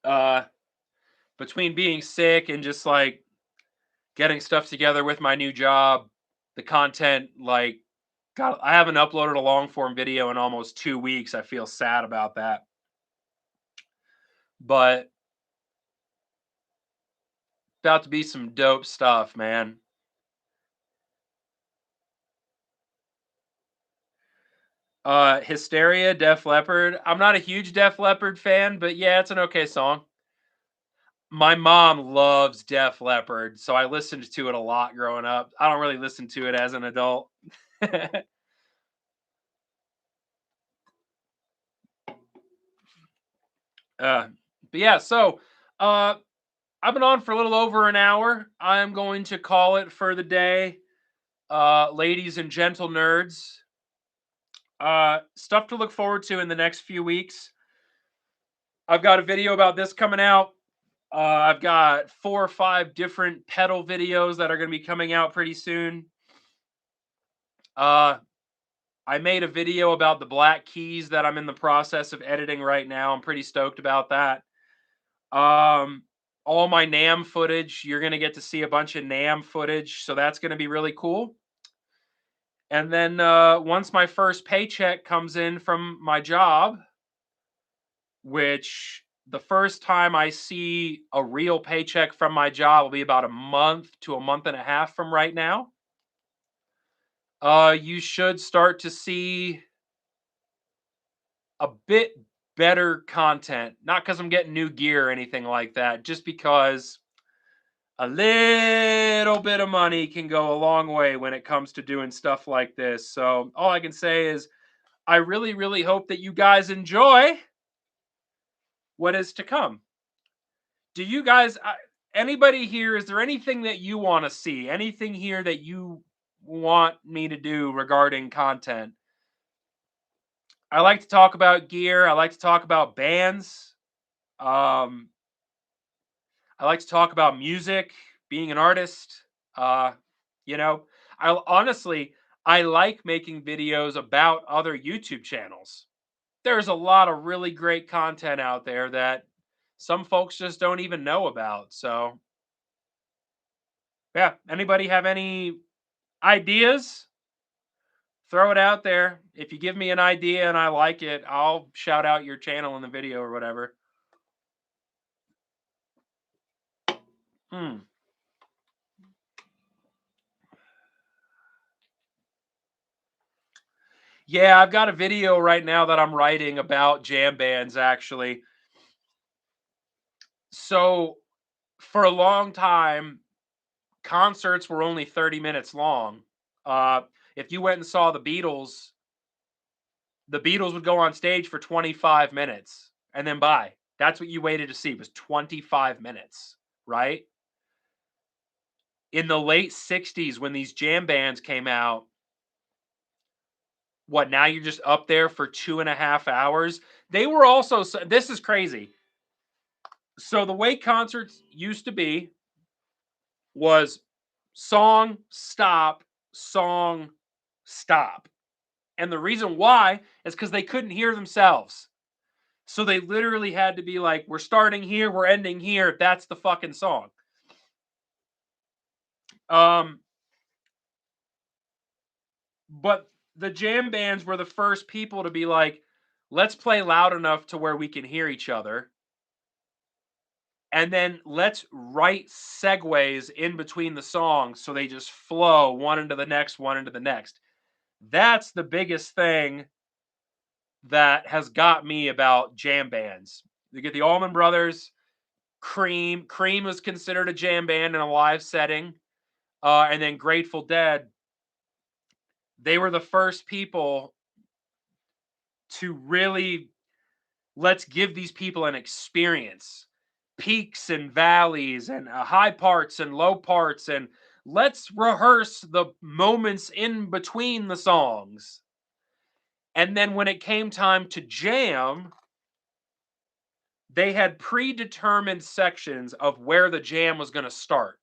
Uh Between being sick and just like getting stuff together with my new job, the content like God, I haven't uploaded a long form video in almost 2 weeks. I feel sad about that. But about to be some dope stuff, man. Hysteria, Def Leppard. I'm not a huge Def Leppard fan, but yeah, it's an okay song. My mom loves Def Leppard, so I listened to it a lot growing up. I don't really listen to it as an adult. uh, but yeah, so uh, I've been on for a little over an hour. I'm going to call it for the day. Ladies and gentle nerds, stuff to look forward to in the next few weeks. I've got a video about this coming out. I've got 4 or 5 different pedal videos that are going to be coming out pretty soon. Uh, I made a video about the black keys that I'm in the process of editing right now. I'm pretty stoked about that. All my NAMM footage, you're going to get to see a bunch of NAMM footage, so that's going to be really cool. And then once my first paycheck comes in from my job, which the first time I see a real paycheck from my job will be about a month to a month and a half from right now. You should start to see a bit better content. Not because I'm getting new gear or anything like that, just because a little bit of money can go a long way when it comes to doing stuff like this. So all I can say is I really, really hope that you guys enjoy what is to come. Do you guys, anybody here, is there anything that you want to see? Anything here that you want me to do regarding content? I like to talk about gear. I like to talk about bands. Um, I like to talk about music, being an artist. Uh, you know, I honestly, I like making videos about other YouTube channels. There's a lot of really great content out there that some folks just don't even know about. So, yeah, anybody have any ideas? Throw it out there. If you give me an idea and I like it, I'll shout out your channel in the video or whatever. Hmm. Yeah, I've got a video right now that I'm writing about jam bands actually. So, for a long time, concerts were only 30 minutes long. Uh, if you went and saw the Beatles would go on stage for 25 minutes and then bye. That's what you waited to see was 25 minutes, right? In the late 60s when these jam bands came out, what, now you're just up there for 2.5 hours? They were also this is crazy. So the way concerts used to be was song, song, stop. And the reason why is because they couldn't hear themselves. So they literally had to be like, we're starting here, we're ending here. That's the fucking song. Um, but the jam bands were the first people to be like, let's play loud enough to where we can hear each other. And then let's write segues in between the songs so they just flow one into the next, one into the next. That's the biggest thing that has got me about jam bands. You get the Allman Brothers, Cream. Cream was considered a jam band in a live setting. And then Grateful Dead. They were the first people to really let's give these people an experience. Peaks and valleys and high parts and low parts, and let's rehearse the moments in between the songs. And then when it came time to jam, they had predetermined sections of where the jam was going to start.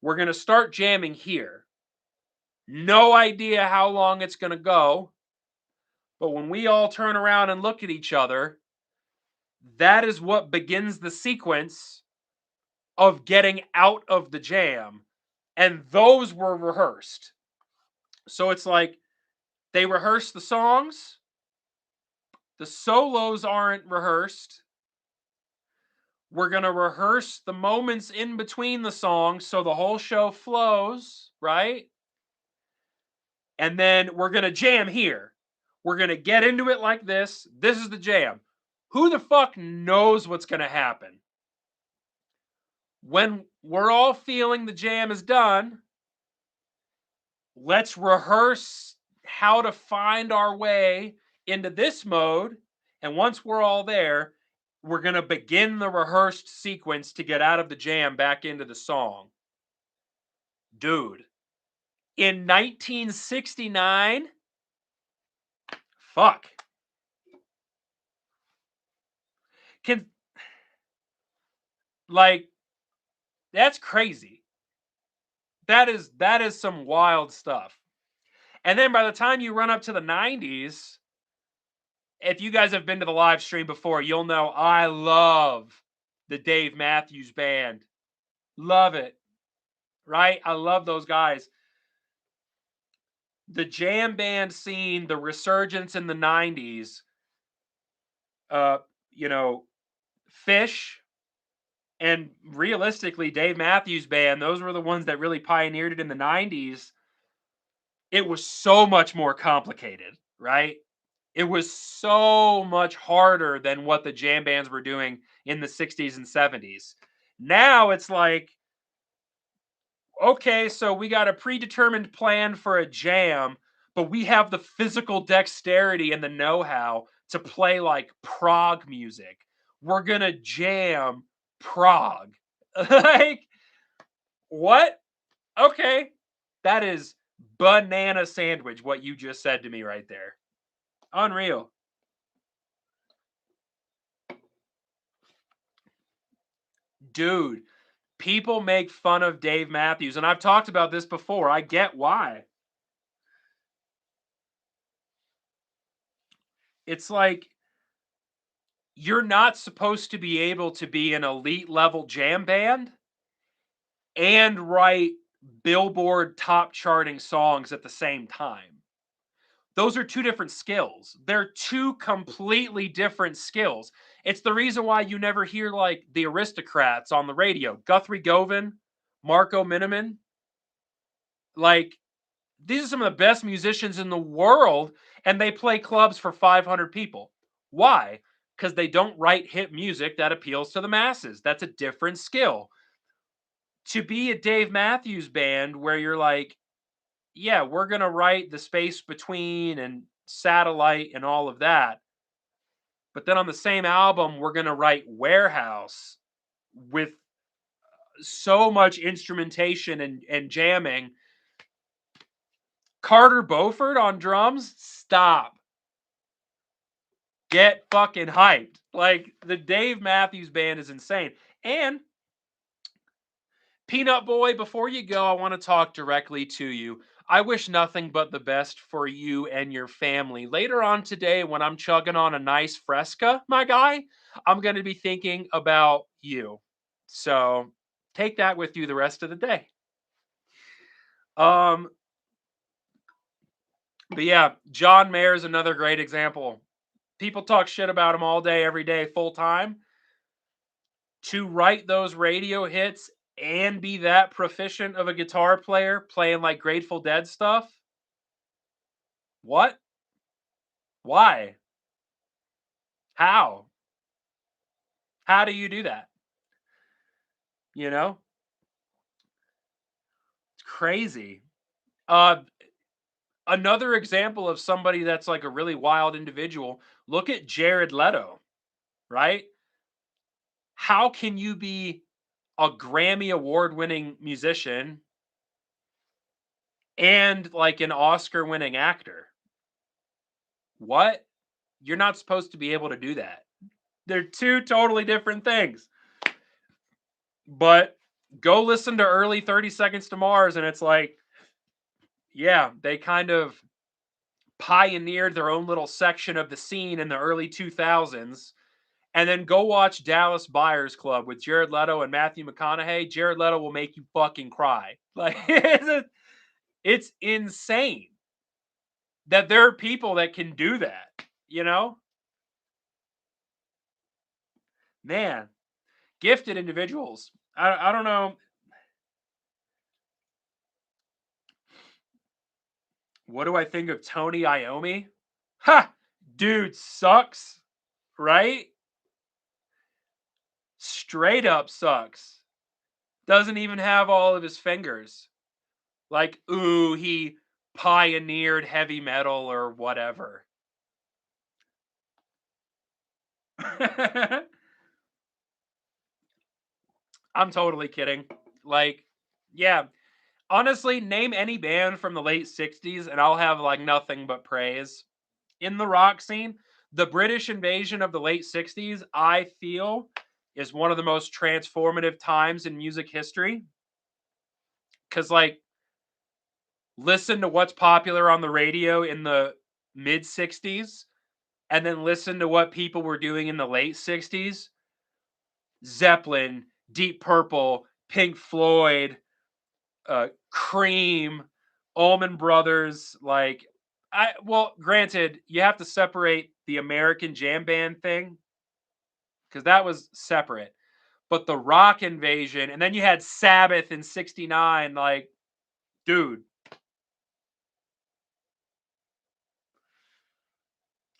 We're going to start jamming here. No idea how long it's going to go. But when we all turn around and look at each other, that is what begins the sequence of getting out of the jam. And those were rehearsed. So it's like they rehearse the songs, the solos aren't rehearsed. We're going to rehearse the moments in between the songs so the whole show flows, right? And then we're going to jam here. We're going to get into it like this. This is the jam. Who the fuck knows what's going to happen? When we're all feeling the jam is done, let's rehearse how to find our way into this mode. And once we're all there, we're going to begin the rehearsed sequence to get out of the jam back into the song. Dude, in 1969, fuck. Can, like, that's crazy. That is some wild stuff. And then by the time you run up to the 90s, if you guys have been to the live stream before, you'll know I love the Dave Matthews Band. Love it. Right? I love those guys. The jam band scene, the resurgence in the 90s, uh, you know, Fish and realistically Dave Matthews Band, those were the ones that really pioneered it in the 90s. It was so much more complicated, right? It was so much harder than what the jam bands were doing in the 60s and 70s. Now it's like, okay, so we got a predetermined plan for a jam, but we have the physical dexterity and the know-how to play like prog music. We're gonna jam prog. Like, what? Okay. That is banana sandwich, what you just said to me right there. Unreal. Dude, people make fun of Dave Matthews, and I've talked about this before. I get why. It's like you're not supposed to be able to be an elite level jam band and write Billboard top charting songs at the same time. Those are two different skills. They're two completely different skills. It's the reason why you never hear like the Aristocrats on the radio. Guthrie Govan, Marco Miniman. Like, these are some of the best musicians in the world, and they play clubs for 500 people. Why? Because they don't write hit music that appeals to the masses. That's a different skill. To be a Dave Matthews Band where you're like, yeah, we're going to write the space between and satellite and all of that. But then on the same album, we're going to write Warehouse with so much instrumentation and jamming. Carter Beauford on drums? Stop. Get fucking hyped. Like, the Dave Matthews Band is insane. And Peanut Boy, before you go, I want to talk directly to you. I wish nothing but the best for you and your family. Later on today, when I'm chugging on a nice Fresca, my guy, I'm going to be thinking about you. So take that with you the rest of the day. Um, but yeah, John Mayer is another great example. People talk shit about him all day, every day, full time. To write those radio hits and be that proficient of a guitar player playing like Grateful Dead stuff. What? Why? How? How do you do that? You know? It's crazy. Uh Another example of somebody that's like a really wild individual. Look at Jared Leto, right? How can you be a Grammy award winning musician and like an Oscar winning actor? What? You're not supposed to be able to do that. They're two totally different things. But go listen to early 30 Seconds to Mars, and it's like, yeah, they kind of pioneered their own little section of the scene in the early 2000s. And then go watch Dallas Buyers Club with Jared Leto and Matthew McConaughey. Jared Leto will make you fucking cry. Like, it's insane that there are people that can do that, you know? Man, gifted individuals. I don't know. What do I think of Tony Iommi? Ha! Dude sucks, right? Straight up sucks. Doesn't even have all of his fingers. Like, ooh, he pioneered heavy metal or whatever. I'm totally kidding. Like, yeah. Honestly, name any band from the late 60s and I'll have like nothing but praise. In the rock scene, the British invasion of the late 60s, I feel, is one of the most transformative times in music history. Because, like, listen to what's popular on the radio in the mid 60s, and then listen to what people were doing in the late 60s. Zeppelin, Deep Purple, Pink Floyd, Cream, Allman Brothers. Like, well, granted, you have to separate the American jam band thing because that was separate. But the rock invasion, and then you had Sabbath in '69. Like, dude,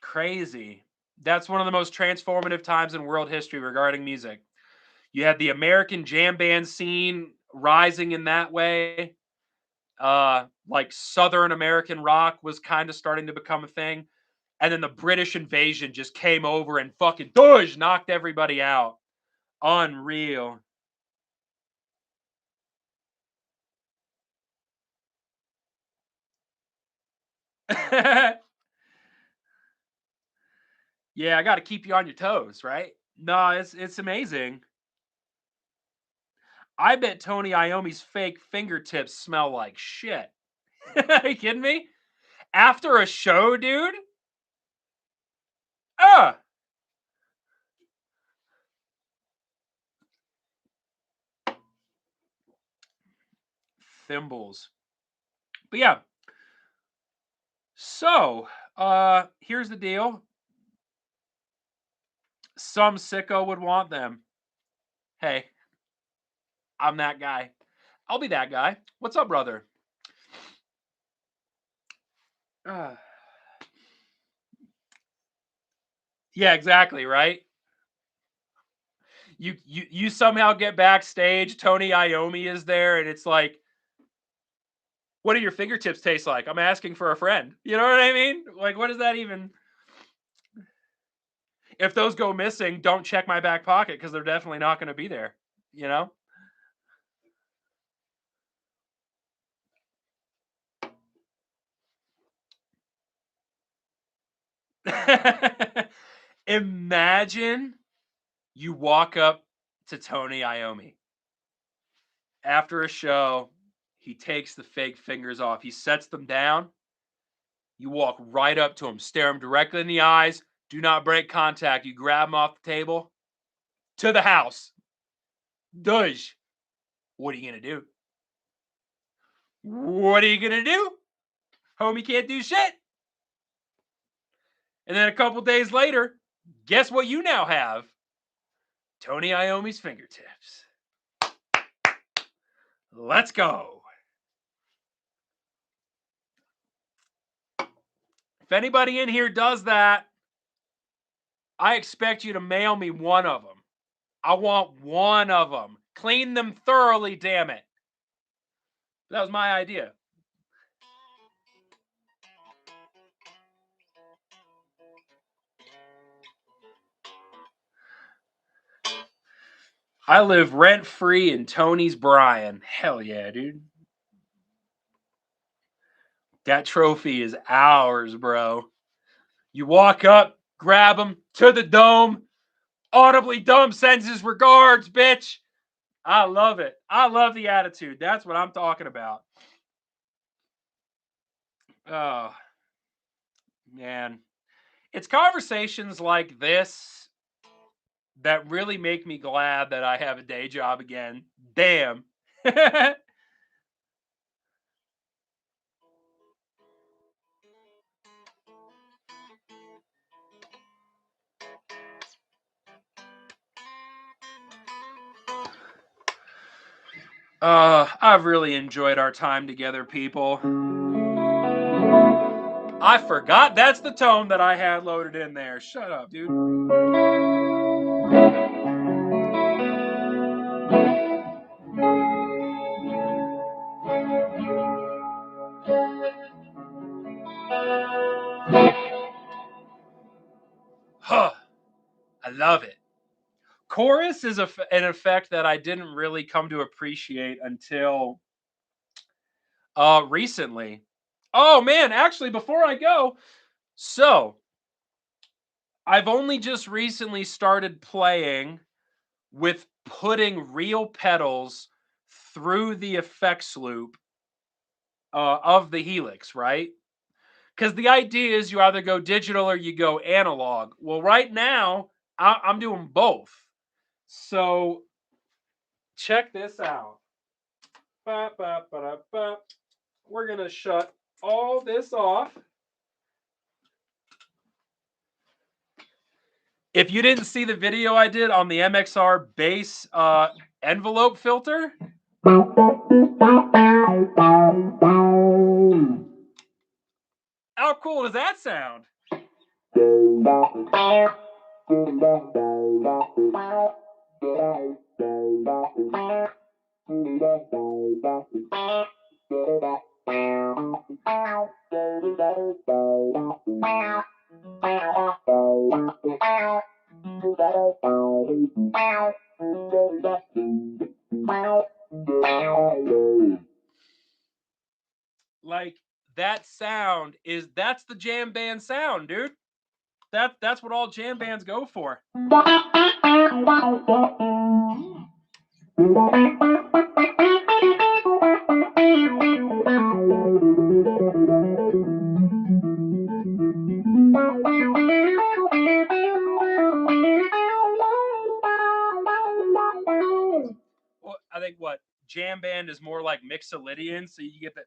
crazy. That's one of the most transformative times in world history regarding music. You had the American jam band scene rising in that way. Like Southern American rock was kind of starting to become a thing. And then the British invasion just came over and fucking knocked everybody out. Unreal. Yeah, I got to keep you on your toes, right? No, it's amazing. I bet Tony Iommi's fake fingertips smell like shit. Are you kidding me? After a show, dude? Ah, thimbles. But yeah, so here's the deal. Some sicko would want them. Hey, I'm that guy. I'll be that guy. What's up, brother? Uh, yeah, exactly, right? You somehow get backstage, Tony Iommi is there, and it's like, what do your fingertips taste like? I'm asking for a friend. You know what I mean? Like, what does that even? If those go missing, don't check my back pocket because they're definitely not going to be there. You know? Imagine you walk up to Tony Iommi after a show. He takes the fake fingers off. He sets them down. You walk right up to him, stare him directly in the eyes. Do not break contact. You grab him off the table to the house. Dudge. What are you going to do? What are you going to do? Homie can't do shit. And then a couple days later, guess what you now have? Tony Iommi's fingertips. Let's go. If anybody in here does that, I expect you to mail me one of them. I want one of them. Clean them thoroughly, damn it. That was my idea. I live rent-free in Tony's Bryan. Hell yeah, dude. That trophy is ours, bro. You walk up, grab him to the dome. Audibly Dumb sends his regards, bitch. I love it. I love the attitude. That's what I'm talking about. Oh, man. It's conversations like this that really make me glad that I have a day job again. Damn. I've really enjoyed our time together, people. I forgot that's the tone that I had loaded in there. Shut up, dude. Huh. I love it. Chorus is an effect that I didn't really come to appreciate until recently. Oh man, actually before I go, so I've only just recently started playing with putting real pedals through the effects loop of the Helix, right? Because the idea is you either go digital or you go analog. Well, right now I'm doing both. So check this out. Ba, ba, ba, da, ba. We're gonna shut all this off. If you didn't see the video I did on the MXR bass envelope filter, how cool does that sound? Like that sound that's the jam band sound, dude. That's what all jam bands go for. Well, I think what jam band is more like Mixolydian, so you get that.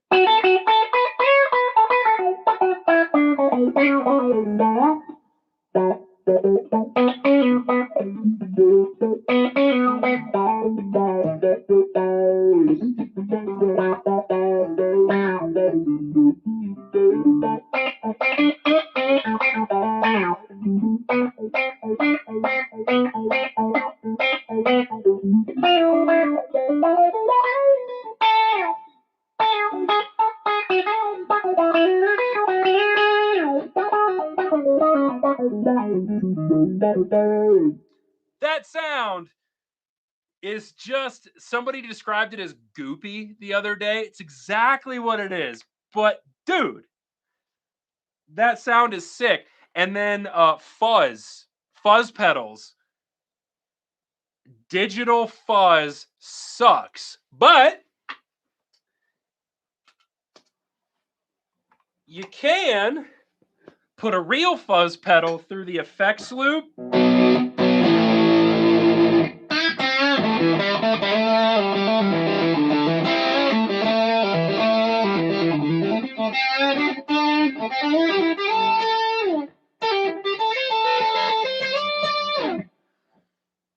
That sound is just, somebody described it as goopy the other day. It's exactly what it is. But dude, that sound is sick. And then fuzz pedals. Digital fuzz sucks, but you can put a real fuzz pedal through the effects loop.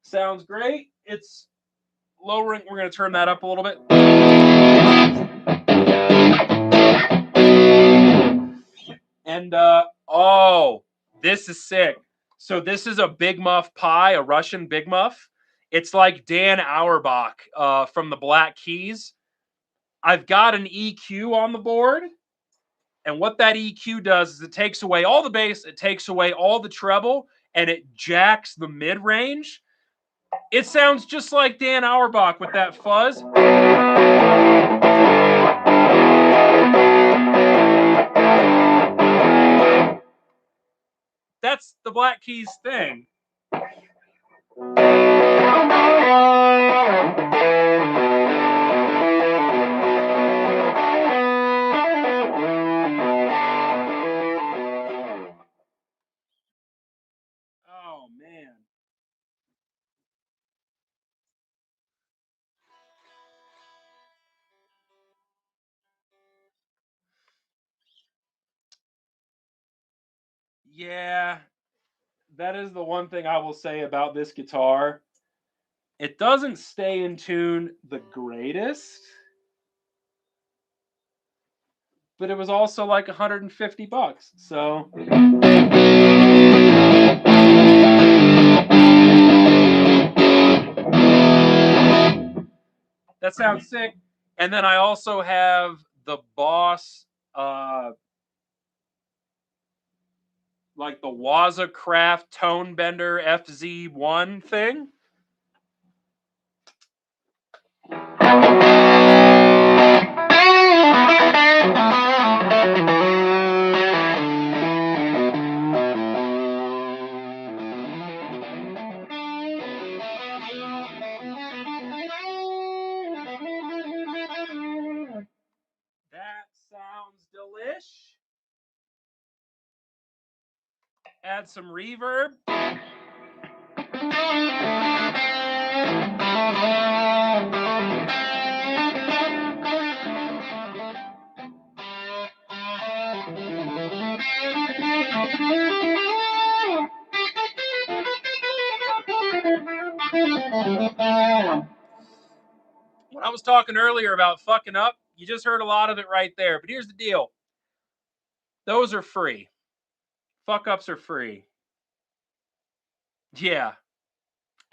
Sounds great. It's lowering. We're going to turn that up a little bit. And oh, this is sick. So this is a Big Muff pie, a Russian Big Muff. It's like Dan Auerbach from the Black Keys. I've got an EQ on the board. And what that EQ does is it takes away all the bass, it takes away all the treble, and it jacks the mid-range. It sounds just like Dan Auerbach with that fuzz. That's the Black Keys thing. Oh, man. Yeah, that is the one thing I will say about this guitar. It doesn't stay in tune the greatest, but it was also like $150. So that sounds sick. And then I also have the Boss, like the Waza Craft Tone Bender FZ1 thing. That sounds delish. Add some reverb. When I was talking earlier about fucking up, you just heard a lot of it right there. But here's the deal. Those are free. Fuck ups are free. Yeah.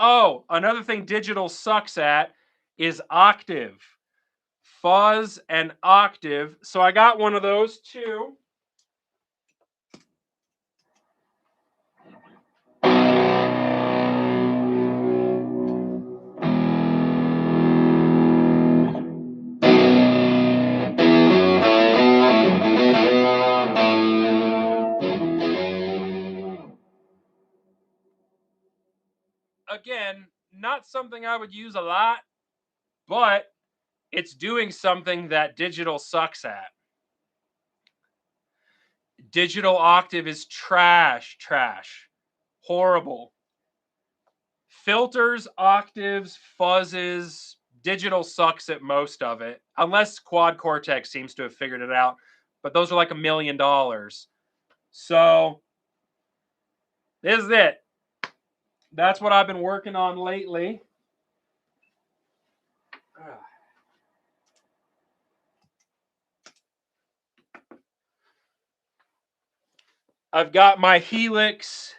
Oh, another thing digital sucks at is octave. Fuzz and octave. So I got one of those too. Again, not something I would use a lot, but it's doing something that digital sucks at. Digital octave is trash. Horrible. Filters, octaves, fuzzes, digital sucks at most of it, unless Quad Cortex seems to have figured it out. But those are like $1 million. So this is it. That's what I've been working on lately. I've got my Helix.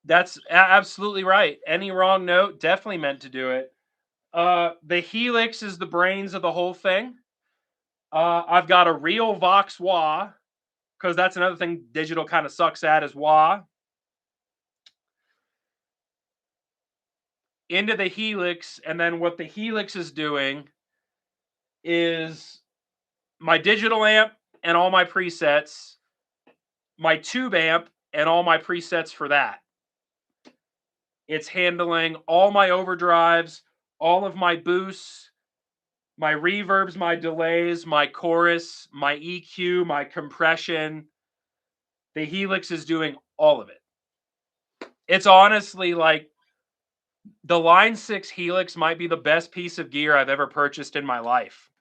That's absolutely right. Any wrong note, definitely meant to do it. The Helix is the brains of the whole thing. I've got a real Vox Wah. because that's another thing digital kind of sucks at is wah. Into the helix, and then what the helix is doing is my digital amp and all my presets, my tube amp and all my presets for that. It's handling all my overdrives, all of my boosts, my reverbs, my delays, my chorus, my EQ, my compression. The helix is doing all of it. It's honestly like the Line 6 Helix might be the best piece of gear I've ever purchased in my life.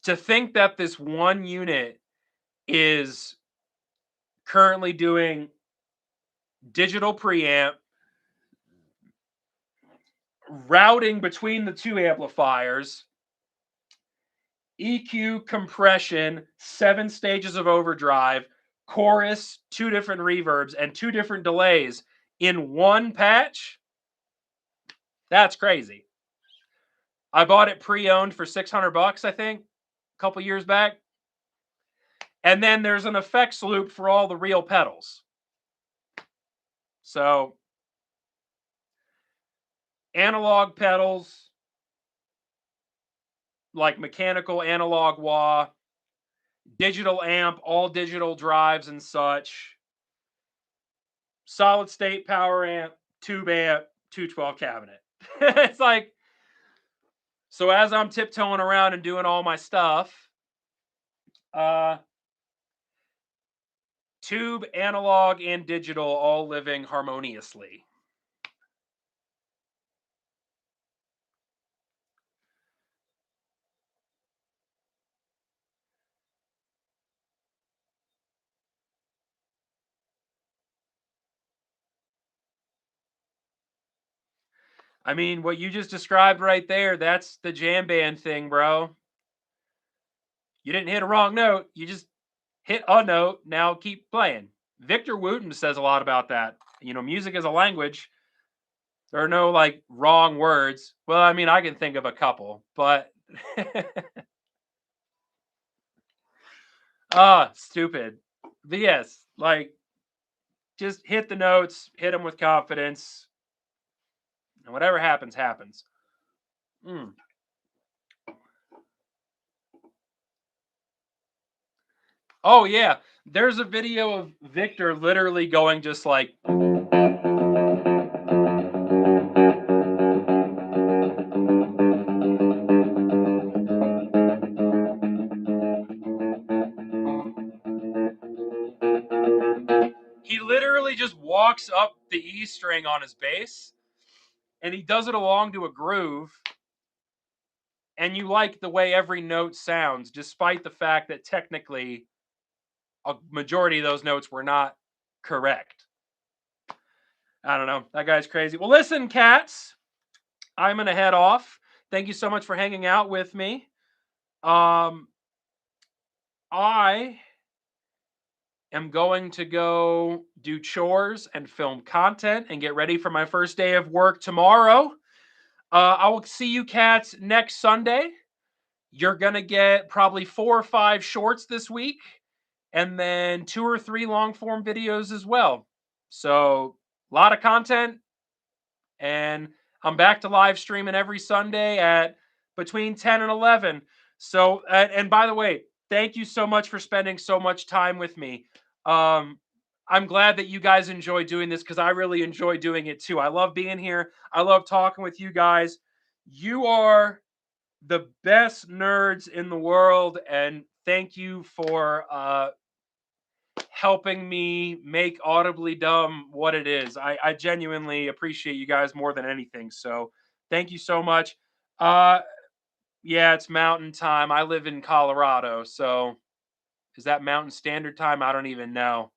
To think that this one unit is currently doing digital preamp, routing between the two amplifiers, EQ, compression, 7 stages of overdrive, chorus, 2 different reverbs, and 2 different delays in one patch. That's crazy. I bought it pre-owned for $600, I think, a couple years back. And then there's an effects loop for all the real pedals. So, analog pedals, like mechanical analog wah, digital amp, all digital drives and such, solid state power amp, tube amp, 212 cabinet. It's like, so as I'm tiptoeing around and doing all my stuff, uh, tube, analog, and digital all living harmoniously. I mean, what you just described right there, that's the jam band thing, bro. You didn't hit a wrong note. You just hit a note. Now keep playing. Victor Wooten says a lot about that. You know, music is a language. There are no like wrong words. Well, I mean, I can think of a couple, but stupid. But yes, like just hit the notes, hit them with confidence, and whatever happens, happens. Mm. Oh yeah, there's a video of Victor literally going just like. He literally just walks up the E string on his bass, and he does it along to a groove, and you like the way every note sounds, despite the fact that technically a majority of those notes were not correct. I don't know. That guy's crazy. Well, listen, cats, I'm gonna head off. Thank you so much for hanging out with me. Um, I am going to go do chores and film content and get ready for my first day of work tomorrow. I will see you cats next Sunday. You're going to get probably 4 or 5 shorts this week, and then 2 or 3 long form videos as well. So, a lot of content, and I'm back to live streaming every Sunday at between 10 and 11. So, and by the way, thank you so much for spending so much time with me. Um, I'm glad that you guys enjoy doing this because I really enjoy doing it too. I love being here. I love talking with you guys. You are the best nerds in the world, and thank you for helping me make Audibly Dumb what it is. I genuinely appreciate you guys more than anything. So thank you so much. Uh, yeah, it's mountain time. I live in Colorado, so is that Mountain Standard Time? I don't even know.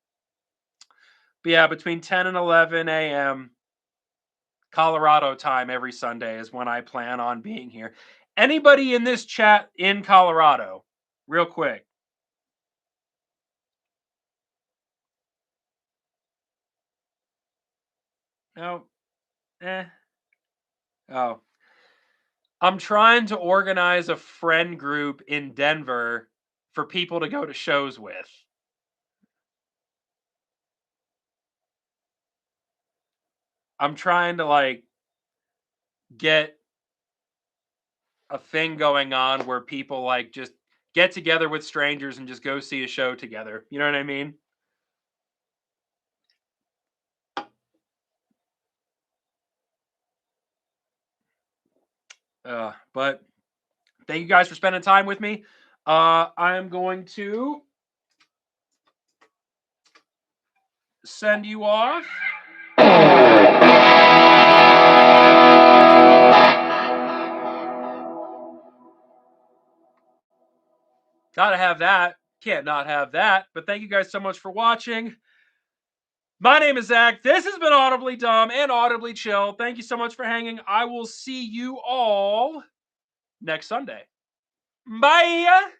But yeah, between 10 and 11 a.m. Colorado time every Sunday is when I plan on being here. Anybody in this chat in Colorado? Real quick. No. Eh. Oh. I'm trying to organize a friend group in Denver for people to go to shows with. I'm trying to like get a thing going on where people like just get together with strangers and just go see a show together. You know what I mean? But thank you guys for spending time with me. I'm going to send you off. Gotta have that. Can't not have that. But thank you guys so much for watching. My name is Zach. This has been Audibly Dumb and Audibly Chill. Thank you so much for hanging. I will see you all next Sunday. Bye.